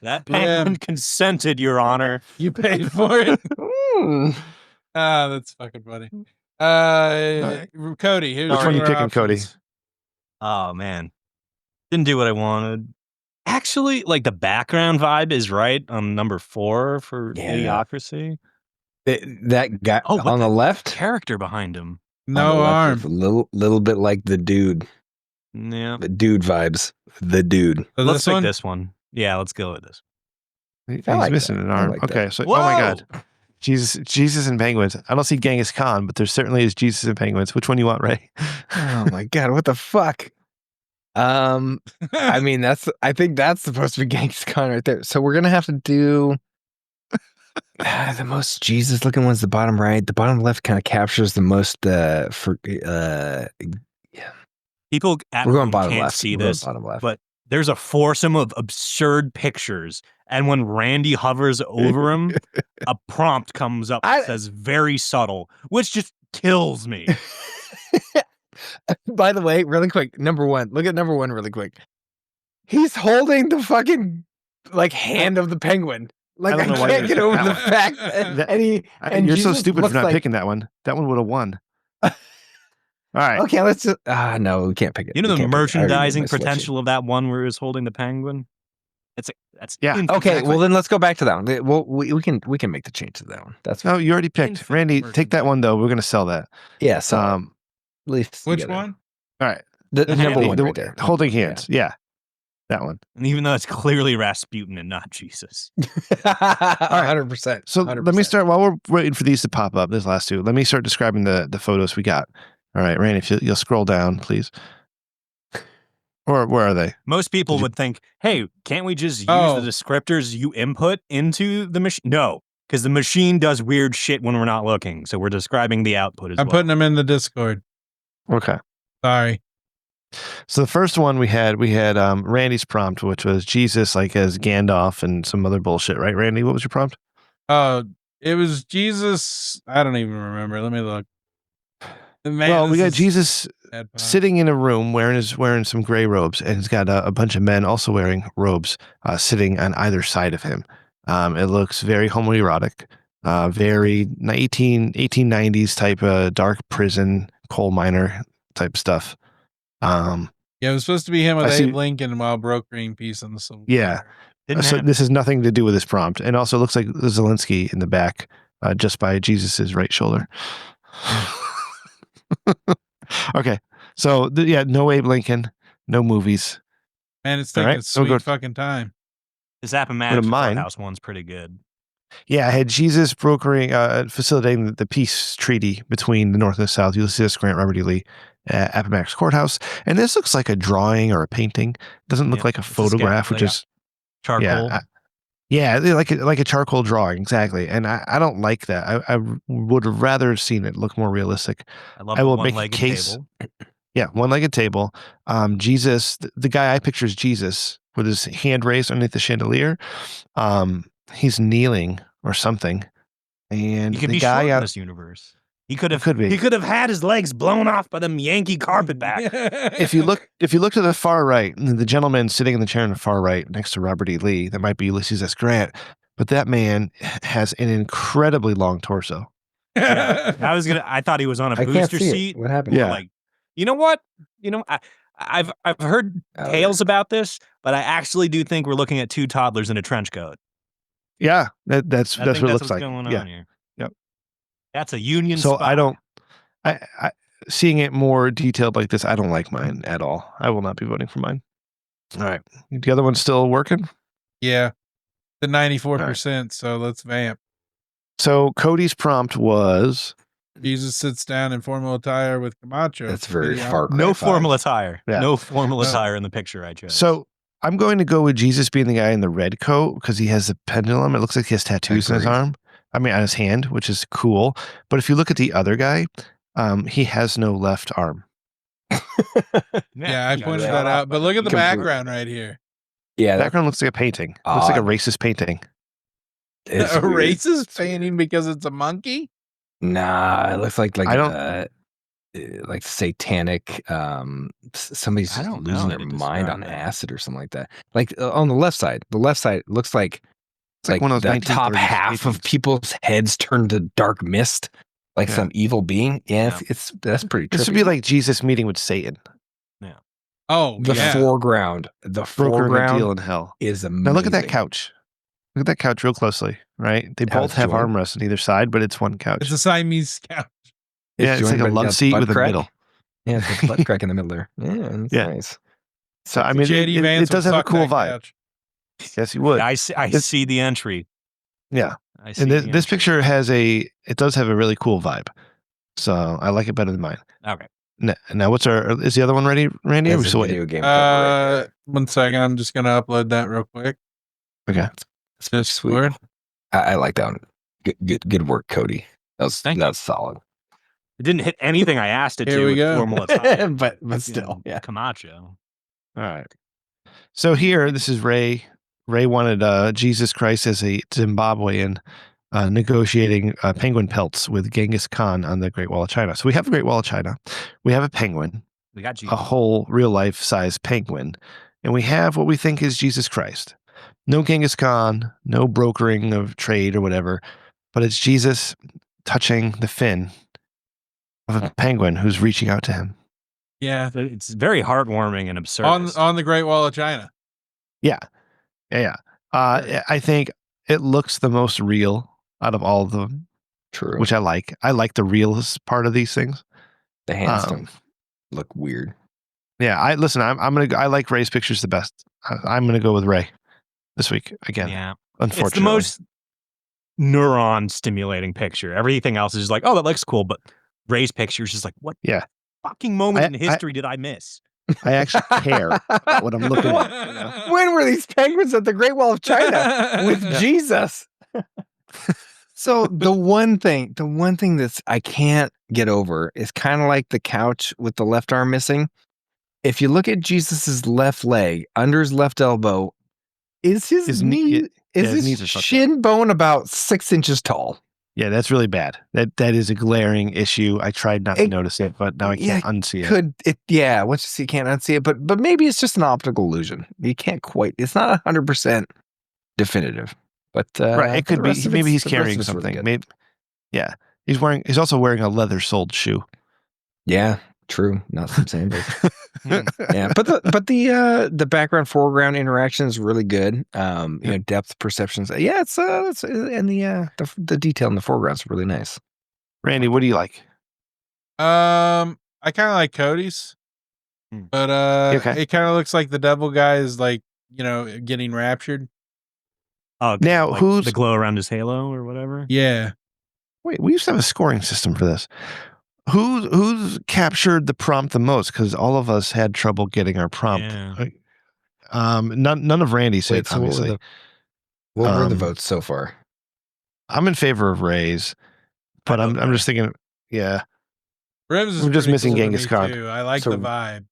That penguin consented, Your Honor. You paid for it? Mm. Ah, that's fucking funny. Cody, who's Which one you your picking, Cody? options? Oh man, didn't do what I wanted. Actually, like the background vibe is right on number 4 for Yeah. Idiocracy. That guy Oh, what on the left. Character behind him. on the No left arm. is a little bit like the dude. Yeah, The dude vibes. The dude. So let's this pick one? this one. Yeah, let's go with this. He's I like missing that. an I arm. like okay, that. so oh my God. Jesus and penguins. I don't see Genghis Khan, but there certainly is Jesus and penguins. Which one you want, Ray? Oh my god, what the fuck? I mean, I think that's supposed to be Genghis Khan right there. So we're gonna have to do the most Jesus looking one's the bottom right. The bottom left kind of captures the most People at we're going home bottom can't left. see We're going this, bottom left. but there's a foursome of absurd pictures. And when Randy hovers over him, a prompt comes up that says very subtle, which just kills me. By the way, really quick, number one. Look at number one really quick. He's holding the fucking like hand of the penguin. Like I don't know why can't you get said over that the one. fact and You're so Jesus stupid for looks not like, picking that one. That one would have won. All right. Okay, let's just no, we can't pick it. You know We the can't pick it. I already made merchandising my selection. potential of that one where he was holding the penguin? That's Yeah. Okay, Exactly. well then let's go back to that one. Well, we can make the change to that one. That's No, you already picked. Infinite Randy, take that merchandise. one though. We're gonna sell that. yeah. So Um, at least Which together. one? all right. The The number hand- one The- right there. Holding hands. Yeah. That one. And even though it's clearly Rasputin and not Jesus. 100%. So let me start while we're waiting for these to pop up. This last two. Let me start describing the photos we got. All right, Randy, if you'll scroll down, please. Or where are they? Most people would think, hey, can't we just use Oh. the descriptors you input into the machine? No, because the machine does weird shit when we're not looking. So we're describing the output as I'm well. putting them in the Discord. Okay. Sorry. So the first one we had Randy's prompt, which was Jesus like as Gandalf and some other bullshit, right? Randy, what was your prompt? Oh, it was Jesus. I don't even remember. Let me look. Man, well, we this got is Jesus bad pod. sitting in a room wearing some gray robes, and he's got a bunch of men also wearing robes sitting on either side of him. It looks very homoerotic, very 1890s type of dark prison coal miner type stuff. Yeah, it was supposed to be him with I see- Abe Lincoln while brokering peace in the Civil Yeah. War. Didn't So happen. this has nothing to do with this prompt, and also looks like Zelensky in the back, just by Jesus's right shoulder. Okay, so no Abe Lincoln, no movies. Man, it's All taking right, a sweet we'll go- fucking time. This Appomattox mine. courthouse one's pretty good. Yeah, I had Jesus brokering, facilitating the peace treaty between the North and the South. Ulysses Grant, Robert E. Lee, Appomattox Courthouse, and this looks like a drawing or a painting. Doesn't look Yeah, like a it's a photograph, sketch, which like is Charcoal. yeah, like a charcoal drawing, exactly. And I don't like that. I would have rather seen it look more realistic. I love I the will make a one-legged case. table. Yeah, one-legged table. Jesus, the guy I picture is Jesus with his hand raised underneath the chandelier. He's kneeling or something, and He could the be short guy in out. this universe. He could have. Could be. He could have had his legs blown off by them Yankee carpetback. If you look to the far right, the gentleman sitting in the chair on the far right next to Robert E. Lee, that might be Ulysses S. Grant, but that man has an incredibly long torso. Yeah. I thought he was on a I can't booster see it. seat. What happened? Yeah. Like, you know what? I've heard Oh, tales about this, but I actually do think we're looking at two toddlers in a trench coat. Yeah, that's I what think it that's looks what's like. going Yeah. on here. Yep. That's a Union So spot. I don't. I seeing it more detailed like this, I don't like mine at all. I will not be voting for mine. All right, the other one's still working. Yeah. The 94%. So let's vamp. So Cody's prompt was Jesus sits down in formal attire with Camacho. That's very Video. far. No Cry 5. formal attire. Yeah. No formal No. attire in the picture I chose. so. I'm going to go with Jesus being the guy in the red coat because he has the pendulum. It looks like he has tattoos on his Agreed. arm. I mean, on his hand, which is cool. But if you look at the other guy, he has no left arm. Yeah, I you pointed got that shot out. But look at the Completely. background right here. Yeah, that Background looks like a painting. Looks like a Odd. racist painting. is A weird. racist painting because it's a monkey? Nah, it looks like I don't- like satanic. Somebody's I just don't know losing how their to mind describe on that. acid or something like that. Like on the left side, looks like It's like one of those the top 1930s half of paintings. people's heads turned to dark mist, like Yeah. some evil being. Yeah, Yeah. that's pretty. This would trippy. be like Jesus meeting with Satan, Oh, the yeah. foreground. The brokering a deal foreground in hell. is amazing. Now look at that couch. Look at that couch real closely, right? They How both it's have joined. armrests on either side, but it's one couch. It's a Siamese couch. Yeah, it's like joined a by love the seat butt with a crack. middle. Yeah, it's a butt crack in the middle there. Yeah, that's Yeah. nice. So I mean, J.D. it Vance does would have a suck cool that vibe. couch. Yes, you would. I It's- see the entry. Yeah. I see. And the this entry. picture it does have a really cool vibe. So I like it better than mine. Okay. Now is the other one ready, Randy? Or are we There's a still waiting? video game cover right there. 1 second. I'm just gonna upload that real quick. Okay. That's pretty sweet. Discord. I like that one. Good work, Cody. Thank you. That's solid. It didn't hit anything I asked it Here to. we with go. Formal attire. but You still, know, yeah. Camacho. All right. So here, this is Ray. Ray wanted Jesus Christ as a Zimbabwean negotiating penguin pelts with Genghis Khan on the Great Wall of China. So we have the Great Wall of China. We have a penguin, We got you. a whole real life size penguin, and we have what we think is Jesus Christ. No Genghis Khan, no brokering of trade or whatever, but it's Jesus touching the fin of a penguin who's reaching out to him. Yeah. It's very heartwarming and absurd. On the Great Wall of China. Yeah. I think it looks the most real out of all of them, True. which I like. I like the realist part of these things. The hands don't look weird. Yeah, I like Ray's pictures the best. I'm gonna go with Ray this week again. Yeah. Unfortunately, It's the most neuron stimulating picture. Everything else is just like, oh, that looks cool. But Ray's picture is just like, what Yeah. fucking moment in I- history did I miss? I actually care about what I'm looking at. You know? When were these penguins at the Great Wall of China with Jesus? So the one thing that's I can't get over is kind of like the couch with the left arm missing. If you look at Jesus's left leg under his left elbow, is his knee his knees are fucked up. shin bone about 6 inches tall? Yeah, that's really bad. That is a glaring issue. I tried not to It- notice it, but now I can't unsee it. Once you see, you can't unsee it, but maybe it's just an optical illusion. You can't quite. It's not 100% definitive, but Right, it the could be. rest of Maybe it's- he's the rest of carrying it's really something. good. Maybe, yeah. He's also wearing a leather soled shoe. Yeah, true. Not some sandals. Yeah, but the background foreground interaction is really good. Depth perceptions. Yeah, it's and the detail in the foreground is really nice. Randy, what do you like? I kind of like Cody's, but Okay. it kind of looks like the devil guy is like, getting raptured. Oh, Now, like who's- the glow around his halo or whatever? Yeah. Wait, we used to have a scoring system for this. Who's captured the prompt the most? Because all of us had trouble getting our prompt. Yeah. None of Randy's Wait, said, so obviously. what were the Um, votes so far? I'm in favor of Ray's, but I I'm vote just thinking, yeah. Rims is We're just pretty missing cool to Genghis me, Khan. too. I like So- the vibe.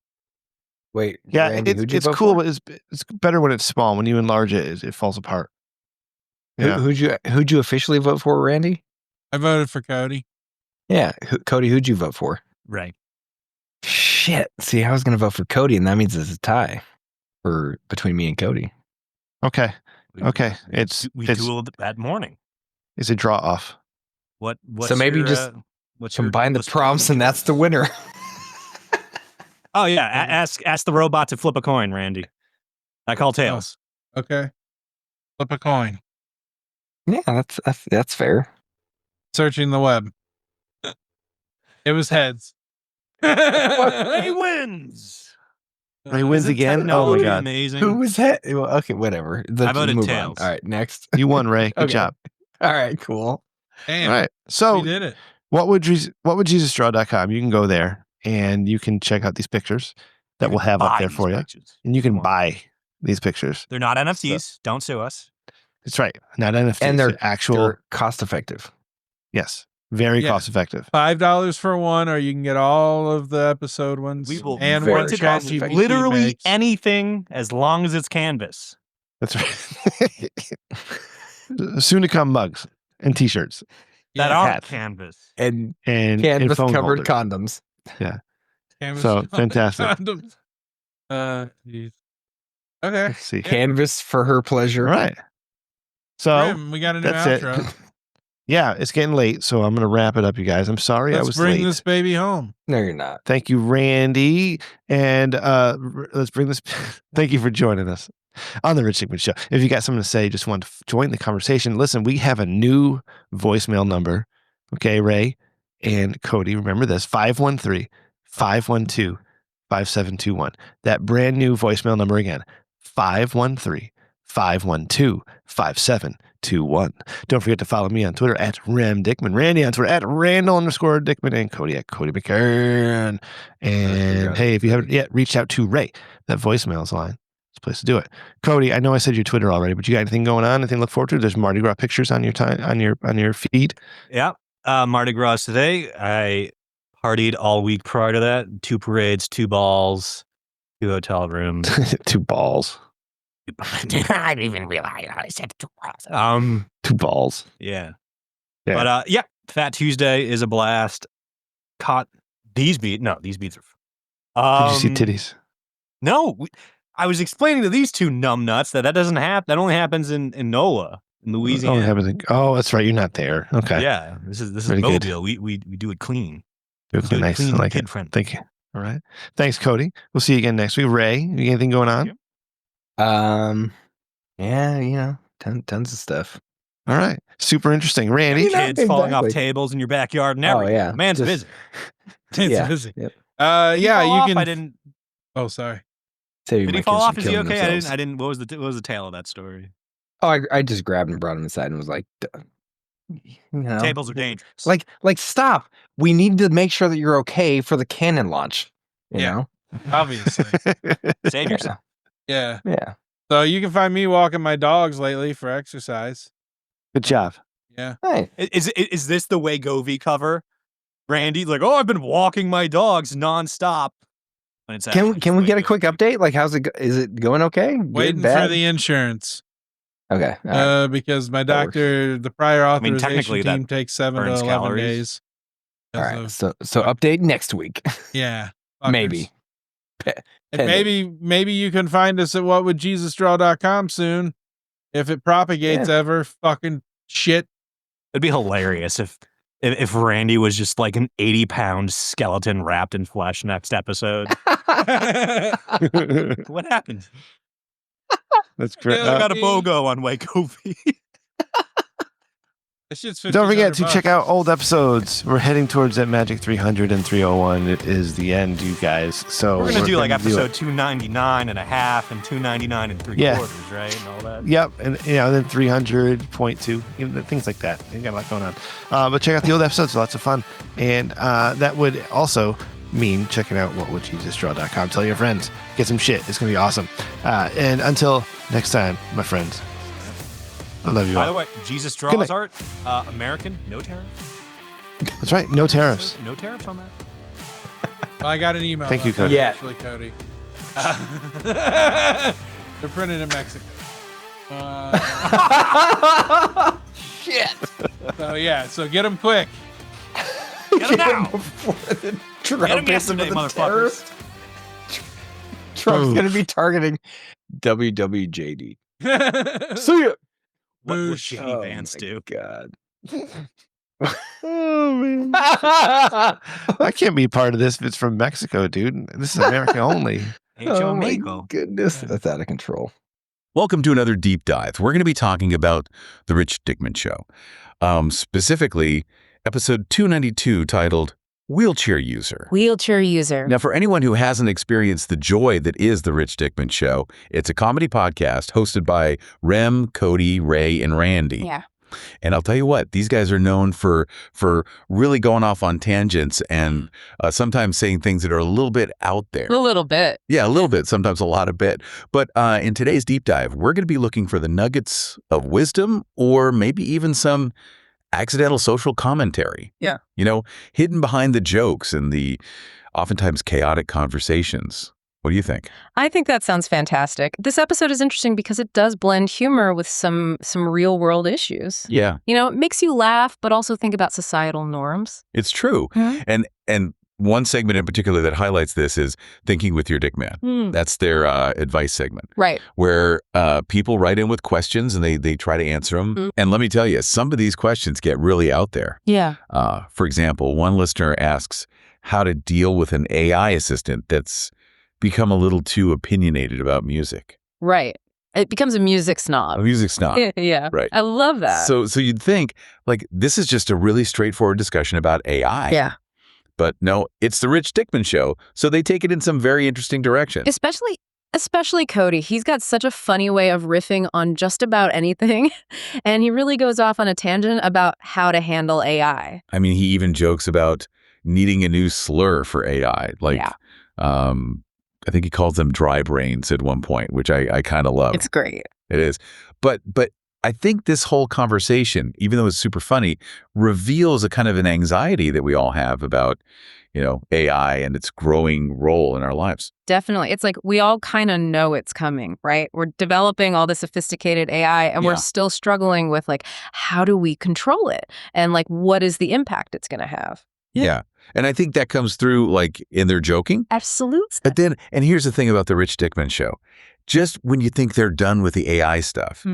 Wait, Yeah, Randy, who'd you it's vote cool, for? but it's better when it's small. When you enlarge it, it falls apart. Yeah. Who'd you officially vote for, Randy? I voted for Cody. Yeah, Cody, who'd you vote for? Right. Shit. See, I was going to vote for Cody, and that means it's a tie between me and Cody. Okay. We- Okay. we It's dueled that morning. a draw off. What's So maybe your, just what's your Combine the list of prompts, and that's the winner. Oh yeah, ask the robot to flip a coin, Randy. I call tails. Okay. Flip a coin. Yeah, that's fair. Searching the web. It was heads. Ray wins. Ray wins Isn't again. Oh my technology god, Amazing. Who was that? Well, okay, whatever. Let's voted move on. tails. All right, next. you won, Ray. Good Okay. job. All right, cool. Damn. All right. So We did it. what would JesusDraw.com? You can go there and you can check out these pictures that we'll have up Buy there these for you, pictures. and you can Come on. buy these pictures. They're not NFTs. Don't sue us. That's right. Not NFTs. And they're actual. They're cost effective. Yes. Very Yeah. cost effective. $5 for one, or you can get all of the episode ones. We will and very one print it cost ChatGPT effective. Literally makes. anything as long as it's canvas. That's right. Soon to come mugs and t-shirts That Yeah. are hats. canvas. And and canvas phone covered holders. condoms. Canvas So, fantastic. condoms. Geez. Okay. Let's see. Canvas for her pleasure. All right. So Grim, we got a new that's outro. it. Yeah, it's getting late, so I'm going to wrap it up, you guys. I'm sorry I Let's was bring late. this baby home. No, you're not. Thank you, Randy. And let's bring this. Thank you for joining us on the Rich Dickman Show. If you got something to say, just want to join the conversation. Listen, we have a new voicemail number. Okay, Ray and Cody, remember this 513-512-5721. That brand new voicemail number again 513-512-5721. 821. Don't forget to follow me on Twitter at Ram Dickman, Randy on Twitter at Randall_Dickman, and Cody at Cody McCarran. And hey, if you haven't yet reached out to Ray, that voicemail's line. It's a place to do it. Cody, I know I said your Twitter already, but you got anything going on? Anything to look forward to? There's Mardi Gras pictures on your on your feed. Yeah. Mardi Gras today. I partied all week prior to that. 2 parades, 2 balls, 2 hotel rooms. 2 balls. I didn't even realize I said 2 balls. 2 balls. Yeah. Yeah. But yeah, Fat Tuesday is a blast. Caught these beats. No, these beats are. Did you see titties? No, I was explaining to these 2 numbnuts that doesn't happen. That only happens in NOLA, in Louisiana. Oh, that's right. You're not there. Okay. Yeah, this is Very good. Mobile. We do it clean. Do it nice. Clean, I like kid it. friendly. Thank you. All right. Thanks, Cody. We'll see you again next week. Ray, you got anything going on? Yeah, tons of stuff. All right. Super interesting. Randy. Kids falling off tables in your backyard and everything. yeah. Man's Just- busy. It's busy. Yep. Yeah, you Off, can. I didn't. Oh, sorry. Save Did my he fall kids off? from Is he killing okay? themselves. I didn't. What was the tale of that story? Oh, I just grabbed him and brought him inside and was like, Tables are dangerous. like stop. We need to make sure that you're okay for the cannon launch. You Yeah. know? Obviously. Save yourself. Yeah. Yeah. So you can find me walking my dogs lately for exercise. Good job. Yeah. Hey. Is this the Wegovy cover? Randy, like, oh, I've been walking my dogs nonstop. When it's actually Can we just get a Wegovy. quick update? Like, how's it? Is it going okay? Good, Waiting bad? for the insurance. Okay. All right. Because my That works. doctor, the prior mean, authorization technically that team takes 7 to burns 11 calories. days. All because right. of- So update next week. yeah. fuckers. Maybe. And maybe you can find us at whatwouldjesusdraw.com soon. If it propagates ever, fucking shit. It'd be hilarious if Randy was just like an 80-pound skeleton wrapped in flesh next episode. What happened? That's great. Yeah, I got a Okay. BOGO on Wegovy. That shit's Don't forget to $1,500 check out old episodes. We're heading towards that magic 300 and 301. It is the end, you guys. So We're gonna do like gonna do episode it. 299 and a half and 299 and 3/4, Yeah. right? And all that. Yep, and then 300.2, things like that. You got a lot going on. But check out the old episodes; lots of fun, and that would also mean checking out whatwouldjesusdraw.com. Tell your friends, get some shit. It's gonna be awesome. And until next time, my friends, I love you By the all. way, Jesus Good night. Draws art, American, no tariffs. That's right, no tariffs. No tariffs on that. I got an email. Thank you, about Cody. that, Yeah. Actually, Cody. They're printed in Mexico. Shit. So yeah, so get them quick. Get 'em now. Before the Get Trump 'em hits him yesterday, with a motherfuckers. terrorist. Trump's Oof. going to be targeting WWJD. So See ya. What would Boosh. Shitty Vance do? God. Oh man, I can't be part of this if it's from Mexico, dude. This is America only. Ain't Oh your my amigo. goodness. That's out of control. Welcome to another deep dive. We're going to be talking about the Rich Dickman Show, specifically episode 292 titled Wheelchair User. Wheelchair user. Now, for anyone who hasn't experienced the joy that is the Rich Dickman Show, it's a comedy podcast hosted by Rem, Cody, Ray, and Randy. Yeah. And I'll tell you what, these guys are known for really going off on tangents and sometimes saying things that are a little bit out there. A little bit. Yeah, a little bit, sometimes a lot of bit. But in today's deep dive, we're going to be looking for the nuggets of wisdom or maybe even some accidental social commentary. Yeah. You know, hidden behind the jokes and the oftentimes chaotic conversations. What do you think? I think that sounds fantastic. This episode is interesting because it does blend humor with some real world issues. Yeah, You know, it makes you laugh, but also think about societal norms. it's true. Mhm. And one segment in particular that highlights this is Thinking with Your Dick Man. Hmm. That's their advice segment, Right. where people write in with questions and they try to answer them. Mhm. And let me tell you, some of these questions get really out there. Yeah. For example, one listener asks how to deal with an AI assistant that's become a little too opinionated about music. Right. It becomes a music A snob. music snob. Yeah. Right. I love that. So you'd think, like, this is just a really straightforward discussion about AI. yeah. But no, it's the Rich Dickman Show, so they take it in some very interesting direction. Especially Especially Cody. He's got such a funny way of riffing on just about anything. And he really goes off on a tangent about how to handle AI. I mean, he even jokes about needing a new slur for AI. Like, Yeah. I think he calls them dry brains at one point, which I kind of love. It's great. It is. But I think this whole conversation, even though it's super funny, reveals a kind of an anxiety that we all have about, AI and its growing role in our lives. Definitely. It's like we all kind of know it's coming, right? We're developing all this sophisticated AI and we're still struggling with like, how do we control it? And like, what is the impact it's going to have? Yeah. And I think that comes through like in their joking. Absolutely. But then, and here's the thing about the Rich Dickman Show. Just when you think they're done with the AI stuff,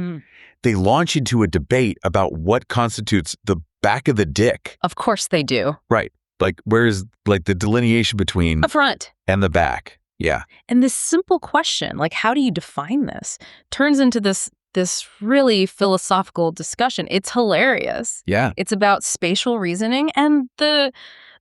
they launch into a debate about what constitutes the back of the dick. Of course they do. Right. Like, where's like the delineation between The front. and the back? Yeah. And this simple question, like, how do you define this, turns into this really philosophical discussion. It's hilarious. Yeah. It's about spatial reasoning and the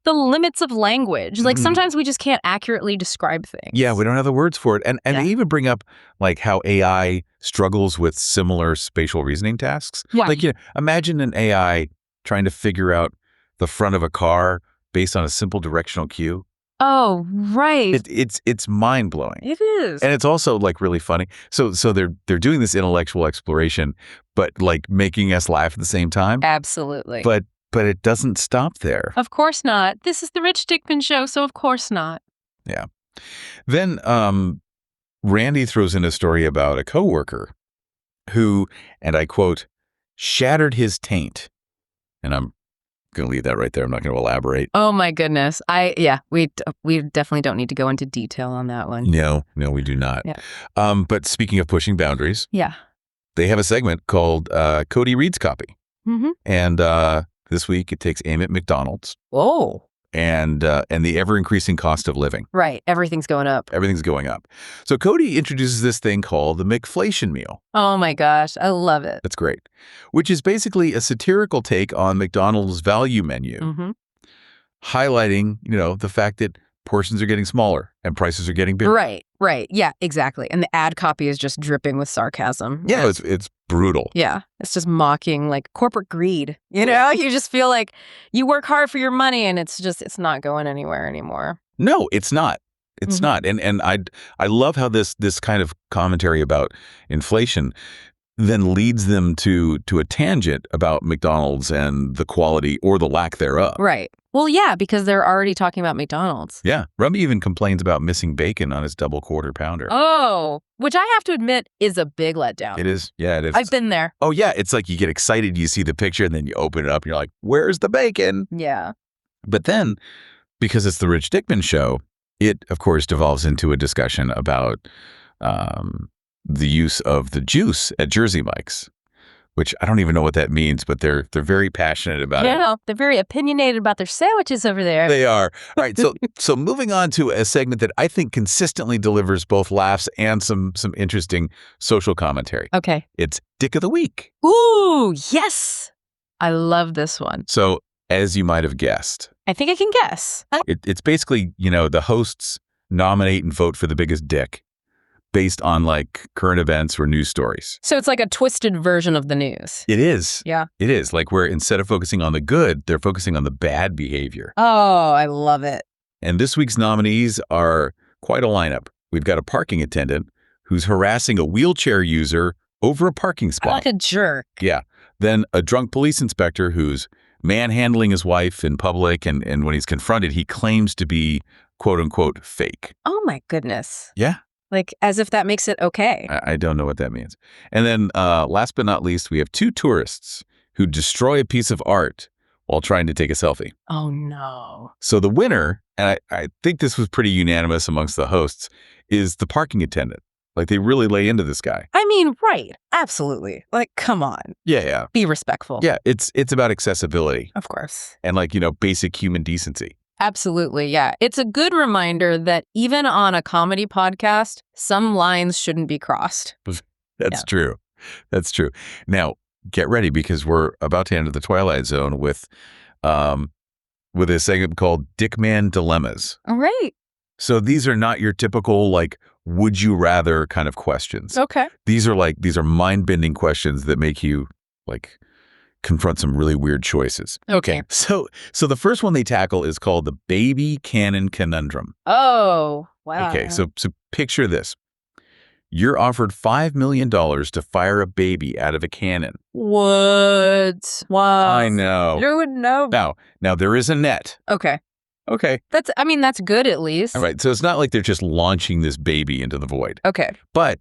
limits of language. Like sometimes we just can't accurately describe things. Yeah, we don't have the words for it. And they even bring up like how AI struggles with similar spatial reasoning tasks. Yeah. Like, imagine an AI trying to figure out the front of a car based on a simple directional cue. Oh, right. It's mind-blowing. It is. And it's also like really funny. So they're doing this intellectual exploration, but like making us laugh at the same time. Absolutely. But it doesn't stop there. Of course not. This is the Rich Dickman Show, so of course not. Yeah. Then Randy throws in a story about a coworker who, and I quote, shattered his taint. And I'm going to leave that right there. I'm not going to elaborate. Oh my goodness. We definitely don't need to go into detail on that one. No, we do not. Yeah. But speaking of pushing boundaries, Yeah. they have a segment called Cody Reads Copy. Mm-hmm. And this week it takes aim at McDonald's Whoa. and the ever-increasing cost of living. Right. Everything's going up. Everything's going up. So Cody introduces this thing called the McFlation meal. Oh my gosh. I love it. That's great. Which is basically a satirical take on McDonald's value menu, Mm-hmm. highlighting, the fact that portions are getting smaller and prices are getting bigger. Right. Yeah, exactly. And the ad copy is just dripping with sarcasm. Yeah, it's brutal. Yeah. It's just mocking like corporate greed. You just feel like you work hard for your money and it's not going anywhere anymore. No, it's not. It's not. And I love how this kind of commentary about inflation then leads them to a tangent about McDonald's and the quality or the lack thereof. Right. Well, yeah, because they're already talking about McDonald's. Yeah. Rumby even complains about missing bacon on his double quarter pounder. Oh, which I have to admit is a big letdown. It is. Yeah, it is. I've been there. Oh, yeah. It's like you get excited, you see the picture, and then you open it up and you're like, where's the bacon? Yeah. But then, because it's the Rich Dickman Show, it, of course, devolves into a discussion about the use of the juice at Jersey Mike's, which I don't even know what that means, but they're very passionate about it. Yeah, they're very opinionated about their sandwiches over there. They are. All right, so moving on to a segment that I think consistently delivers both laughs and some interesting social commentary. Okay. It's Dick of the Week. Ooh, yes. I love this one. So, as you might have guessed, I think I can guess. it's basically, the hosts nominate and vote for the biggest dick based on like current events or news stories. So it's like a twisted version of the news. It is. Yeah. It is. Like where instead of focusing on the good, they're focusing on the bad behavior. Oh, I love it. And this week's nominees are quite a lineup. We've got a parking attendant who's harassing a wheelchair user over a parking spot. Like a jerk. Yeah. Then a drunk police inspector who's manhandling his wife in public, and when he's confronted, he claims to be quote unquote fake. Oh my goodness. Yeah. Like as if that makes it okay. I don't know what that means. And then last but not least, we have two tourists who destroy a piece of art while trying to take a selfie. Oh no. So the winner, and I think this was pretty unanimous amongst the hosts, is the parking attendant. Like they really lay into this guy. I mean, right. Absolutely. Like, come on. Yeah. Be respectful. Yeah, it's about accessibility. Of course. And like, basic human decency. Absolutely, yeah. It's a good reminder that even on a comedy podcast, some lines shouldn't be crossed. That's true. That's true. Now, get ready because we're about to enter the Twilight Zone with a segment called Dickman Dilemmas. All right. So these are not your typical, like, would you rather kind of questions. Okay. These are mind-bending questions that make you, like, confront some really weird choices. Okay. So the first one they tackle is called the baby cannon conundrum. Oh, wow. Okay, so picture this. You're offered $5 million to fire a baby out of a cannon. What? Wow. I know. You would know. Now there is a net. Okay. Okay. That's good at least. All right. So it's not like they're just launching this baby into the void. Okay. But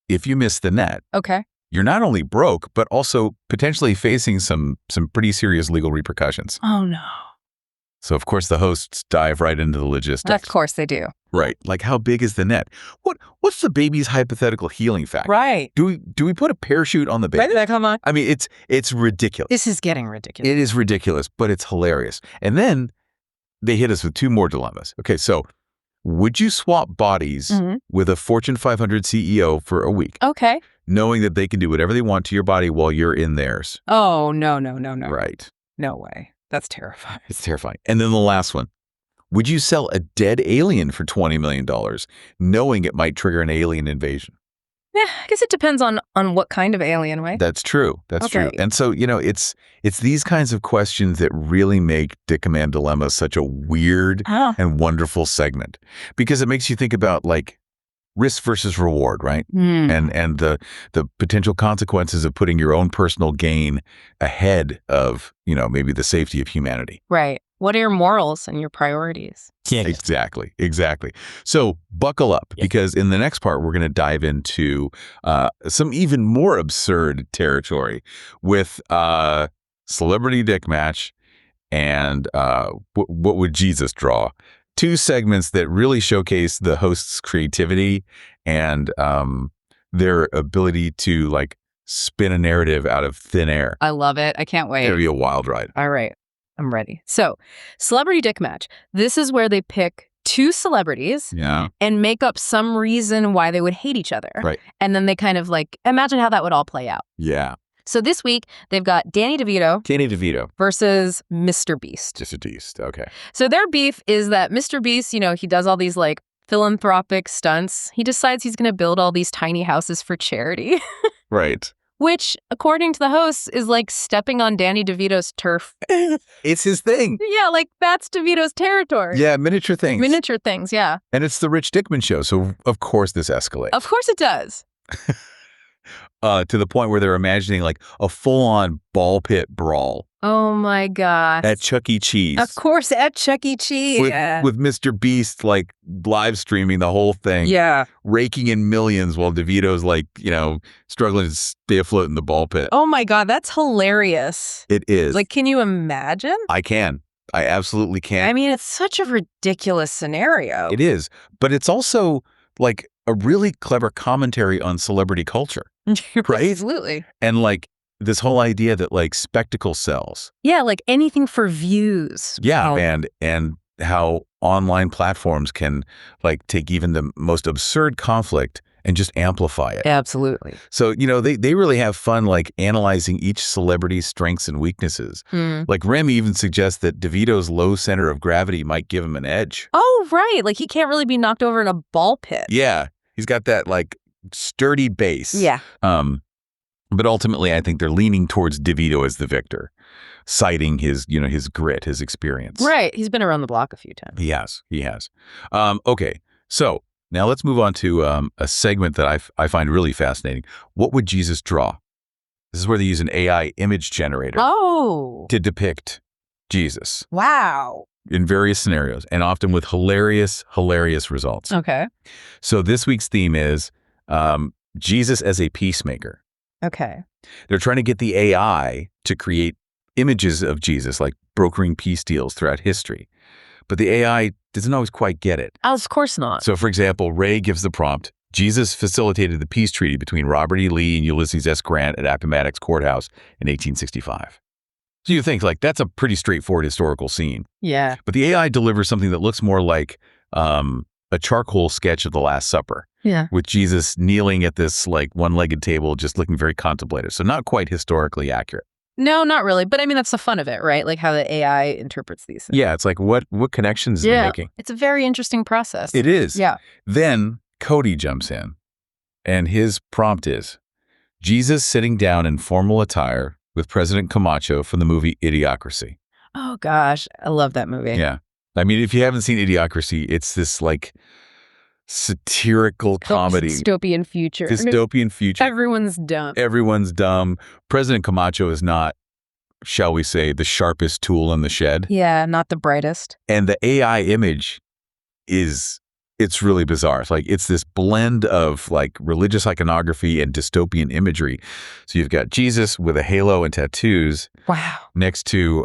if you miss the net, Okay. you're not only broke, but also potentially facing some pretty serious legal repercussions. Oh, no. So, of course, the hosts dive right into the logistics. Of course they do. Right. Like, how big is the net? What's the baby's hypothetical healing factor? Right. Do we put a parachute on the baby? Right, come on. I mean, it's ridiculous. This is getting ridiculous. It is ridiculous, but it's hilarious. And then they hit us with two more dilemmas. Okay, so would you swap bodies with a Fortune 500 CEO for a week? Okay. Knowing that they can do whatever they want to your body while you're in theirs. Oh, no. Right. No way. That's terrifying. It's terrifying. And then the last one. Would you sell a dead alien for $20 million, knowing it might trigger an alien invasion? Yeah, I guess it depends on what kind of alien, right? That's true. That's true. Okay. And so, it's these kinds of questions that really make Dickman Dilemma such a weird and wonderful segment, because it makes you think about, like, risk versus reward, right? And the potential consequences of putting your own personal gain ahead of, maybe the safety of humanity. Right. What are your morals and your priorities? Yeah. Exactly. So buckle up, because in the next part, we're going to dive into some even more absurd territory with Celebrity Dick Match and what would Jesus draw? Two segments that really showcase the host's creativity and their ability to, like, spin a narrative out of thin air. I love it. I can't wait. It'll be a wild ride. All right. I'm ready. So, Celebrity Dick Match. This is where they pick two celebrities and make up some reason why they would hate each other. Right. And then they kind of, like, imagine how that would all play out. Yeah. So this week, they've got Danny DeVito versus Mr. Beast. Just a beast. Okay. So their beef is that Mr. Beast, he does all these, like, philanthropic stunts. He decides he's going to build all these tiny houses for charity. Right. Which, according to the hosts, is like stepping on Danny DeVito's turf. It's his thing. Yeah, like that's DeVito's territory. Yeah, miniature things. Miniature things, yeah. And it's the Rich Dickman Show, so of course this escalates. Of course it does. To the point where they're imagining, like, a full-on ball pit brawl. Oh my gosh. At Chuck E. Cheese. Of course, at Chuck E. Cheese. With Mr. Beast, like, live streaming the whole thing. Yeah. Raking in millions while DeVito's, like, struggling to stay afloat in the ball pit. Oh my God, that's hilarious. It is. Like, can you imagine? I can. I absolutely can. I mean, it's such a ridiculous scenario. It is. But it's also, like, a really clever commentary on celebrity culture. Right? Absolutely. And, like, this whole idea that, like, spectacle sells. Yeah, like anything for views. Yeah, and how online platforms can, like, take even the most absurd conflict and just amplify it. Absolutely. So, they really have fun, like, analyzing each celebrity's strengths and weaknesses. Like, Remy even suggests that DeVito's low center of gravity might give him an edge. Oh, right. Like, he can't really be knocked over in a ball pit. Yeah. He's got that, like, sturdy base. Yeah. But ultimately, I think they're leaning towards DeVito as the victor, citing his, his grit, his experience. Right. He's been around the block a few times. He has. Okay. So now let's move on to a segment that I find really fascinating. What would Jesus draw? This is where they use an AI image generator to depict Jesus. Wow. In various scenarios, and often with hilarious results. Okay. So this week's theme is Jesus as a peacemaker. Okay. They're trying to get the AI to create images of Jesus, like brokering peace deals throughout history. But the AI doesn't always quite get it. Of course not. So, for example, Ray gives the prompt, Jesus facilitated the peace treaty between Robert E. Lee and Ulysses S. Grant at Appomattox Courthouse in 1865. So you think, like, that's a pretty straightforward historical scene. Yeah. But the AI delivers something that looks more like a charcoal sketch of the Last Supper. Yeah. With Jesus kneeling at this, like, one-legged table, just looking very contemplative. So not quite historically accurate. No, not really. But I mean, that's the fun of it, right? Like how the AI interprets these things. Yeah, it's like what connections is it making? It's a very interesting process. It is. Yeah. Then Cody jumps in, and his prompt is, Jesus sitting down in formal attire with President Camacho from the movie Idiocracy. Oh, gosh. I love that movie. Yeah. I mean, if you haven't seen Idiocracy, it's this like satirical comedy. Dystopian future. Dystopian future. Everyone's dumb. Everyone's dumb. President Camacho is not, shall we say, the sharpest tool in the shed. Yeah, not the brightest. And the AI image it's really bizarre. It's like it's this blend of like religious iconography and dystopian imagery. So you've got Jesus with a halo and tattoos. Wow. Next to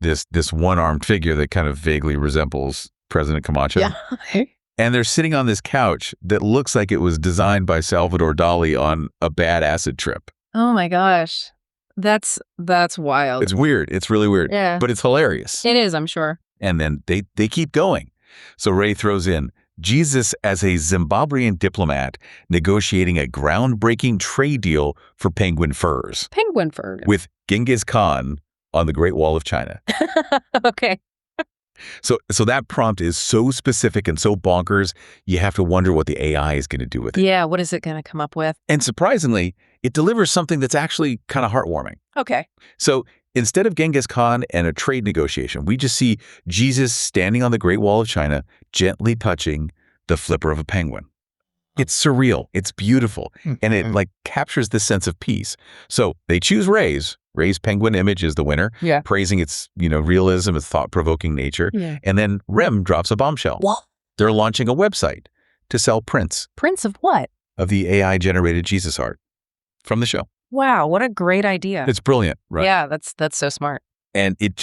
this one-armed figure that kind of vaguely resembles President Camacho. Yeah. And they're sitting on this couch that looks like it was designed by Salvador Dali on a bad acid trip. Oh my gosh. That's wild. It's weird. It's really weird. Yeah. But it's hilarious. It is, I'm sure. And then they keep going. So Ray throws in Jesus as a Zimbabwean diplomat negotiating a groundbreaking trade deal for penguin furs Penguin fur. with Genghis Khan on the Great Wall of China. Okay. So that prompt is so specific and so bonkers, you have to wonder what the AI is going to do with it. Yeah, what is it going to come up with? And surprisingly, it delivers something that's actually kind of heartwarming. Okay. So instead of Genghis Khan and a trade negotiation, we just see Jesus standing on the Great Wall of China, gently touching the flipper of a penguin. It's surreal. It's beautiful. And it like captures this sense of peace. So they choose Ray's. Ray's penguin image is the winner, Yeah. praising its, realism, its thought-provoking nature. Yeah. And then Rem drops a bombshell. What? They're launching a website to sell prints Prince of what? of the AI-generated Jesus art from the show. Wow, what a great idea. It's brilliant, right? Yeah, that's so smart. And it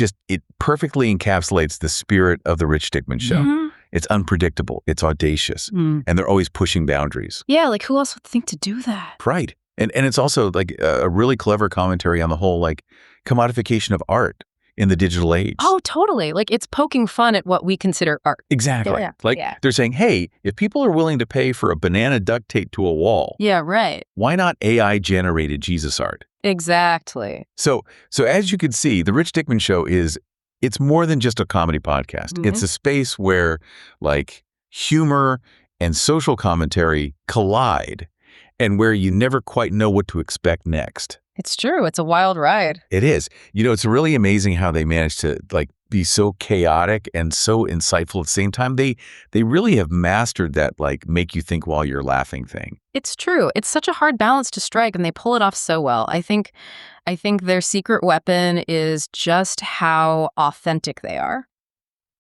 perfectly encapsulates the spirit of the Rich Dickman Show. Mhm. It's unpredictable. It's audacious. Mm. And they're always pushing boundaries. Yeah, like who else would think to do that? Right. And it's also like a really clever commentary on the whole like commodification of art in the digital age. Oh, totally. Like it's poking fun at what we consider art. Exactly. Yeah, Like yeah. they're saying, hey, if people are willing to pay for a banana duct tape to a wall, Yeah, right. why not AI-generated Jesus art? Exactly. So as you can see, the Rich Dickman Show it's more than just a comedy podcast. Mhm. It's a space where like humor and social commentary collide and where you never quite know what to expect next. It's true. It's a wild ride. It is. It's really amazing how they manage to like be so chaotic and so insightful at the same time. They really have mastered that like make you think while you're laughing thing. It's true. It's such a hard balance to strike, and they pull it off so well. I think their secret weapon is just how authentic they are.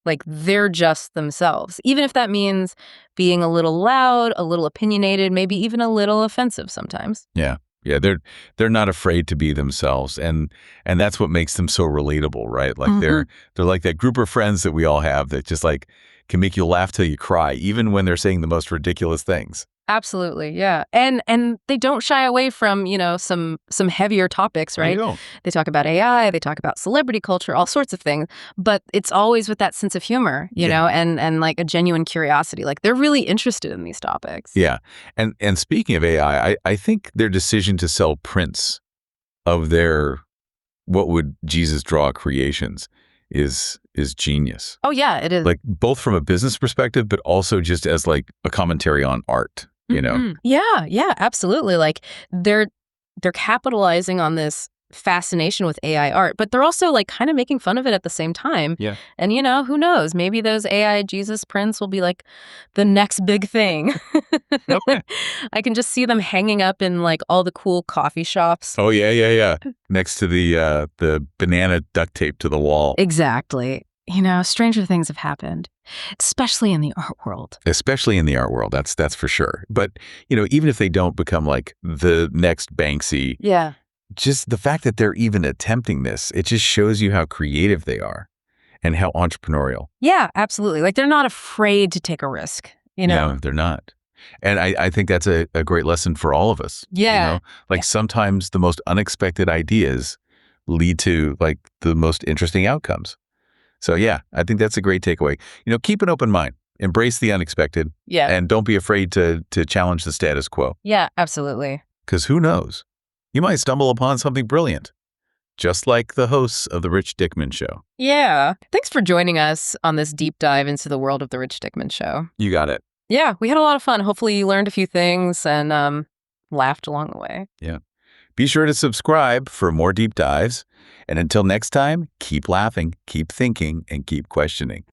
Like they're just themselves, even if that means being a little loud, a little opinionated, maybe even a little offensive sometimes. Yeah. Yeah, they're not afraid to be themselves, and that's what makes them so relatable, right? Like they're like that group of friends that we all have that just like can make you laugh till you cry, even when they're saying the most ridiculous things. Absolutely, yeah, and they don't shy away from some heavier topics, right? They don't. They talk about AI, they talk about celebrity culture, all sorts of things, but it's always with that sense of humor, you know, and like a genuine curiosity. Like they're really interested in these topics. Yeah, and speaking of AI, I think their decision to sell prints of their what would Jesus draw creations is genius. Oh yeah, it is. Like both from a business perspective, but also just as like a commentary on art. Mhm. Yeah, absolutely. Like they're capitalizing on this fascination with AI art, but they're also like kind of making fun of it at the same time. Yeah. And who knows? Maybe those AI Jesus prints will be like the next big thing. Okay. I can just see them hanging up in like all the cool coffee shops. Oh yeah. Next to the banana duct tape to the wall. Exactly. Stranger things have happened, especially in the art world. Especially in the art world, that's for sure. But even if they don't become like the next Banksy, Yeah. just the fact that they're even attempting this, it just shows you how creative they are and how entrepreneurial. Yeah, absolutely. Like they're not afraid to take a risk, No, they're not. And I think that's a great lesson for all of us. Yeah. Like sometimes the most unexpected ideas lead to like the most interesting outcomes. So yeah, I think that's a great takeaway. Keep an open mind, embrace the unexpected, Yeah. and don't be afraid to challenge the status quo. Yeah, absolutely. Because who knows? You might stumble upon something brilliant. just like the hosts of The Rich Dickman Show. Yeah. Thanks for joining us on this deep dive into the world of The Rich Dickman Show. You got it. Yeah, we had a lot of fun. Hopefully you learned a few things and laughed along the way. Yeah. Be sure to subscribe for more deep dives. And until next time, keep laughing, keep thinking, and keep questioning.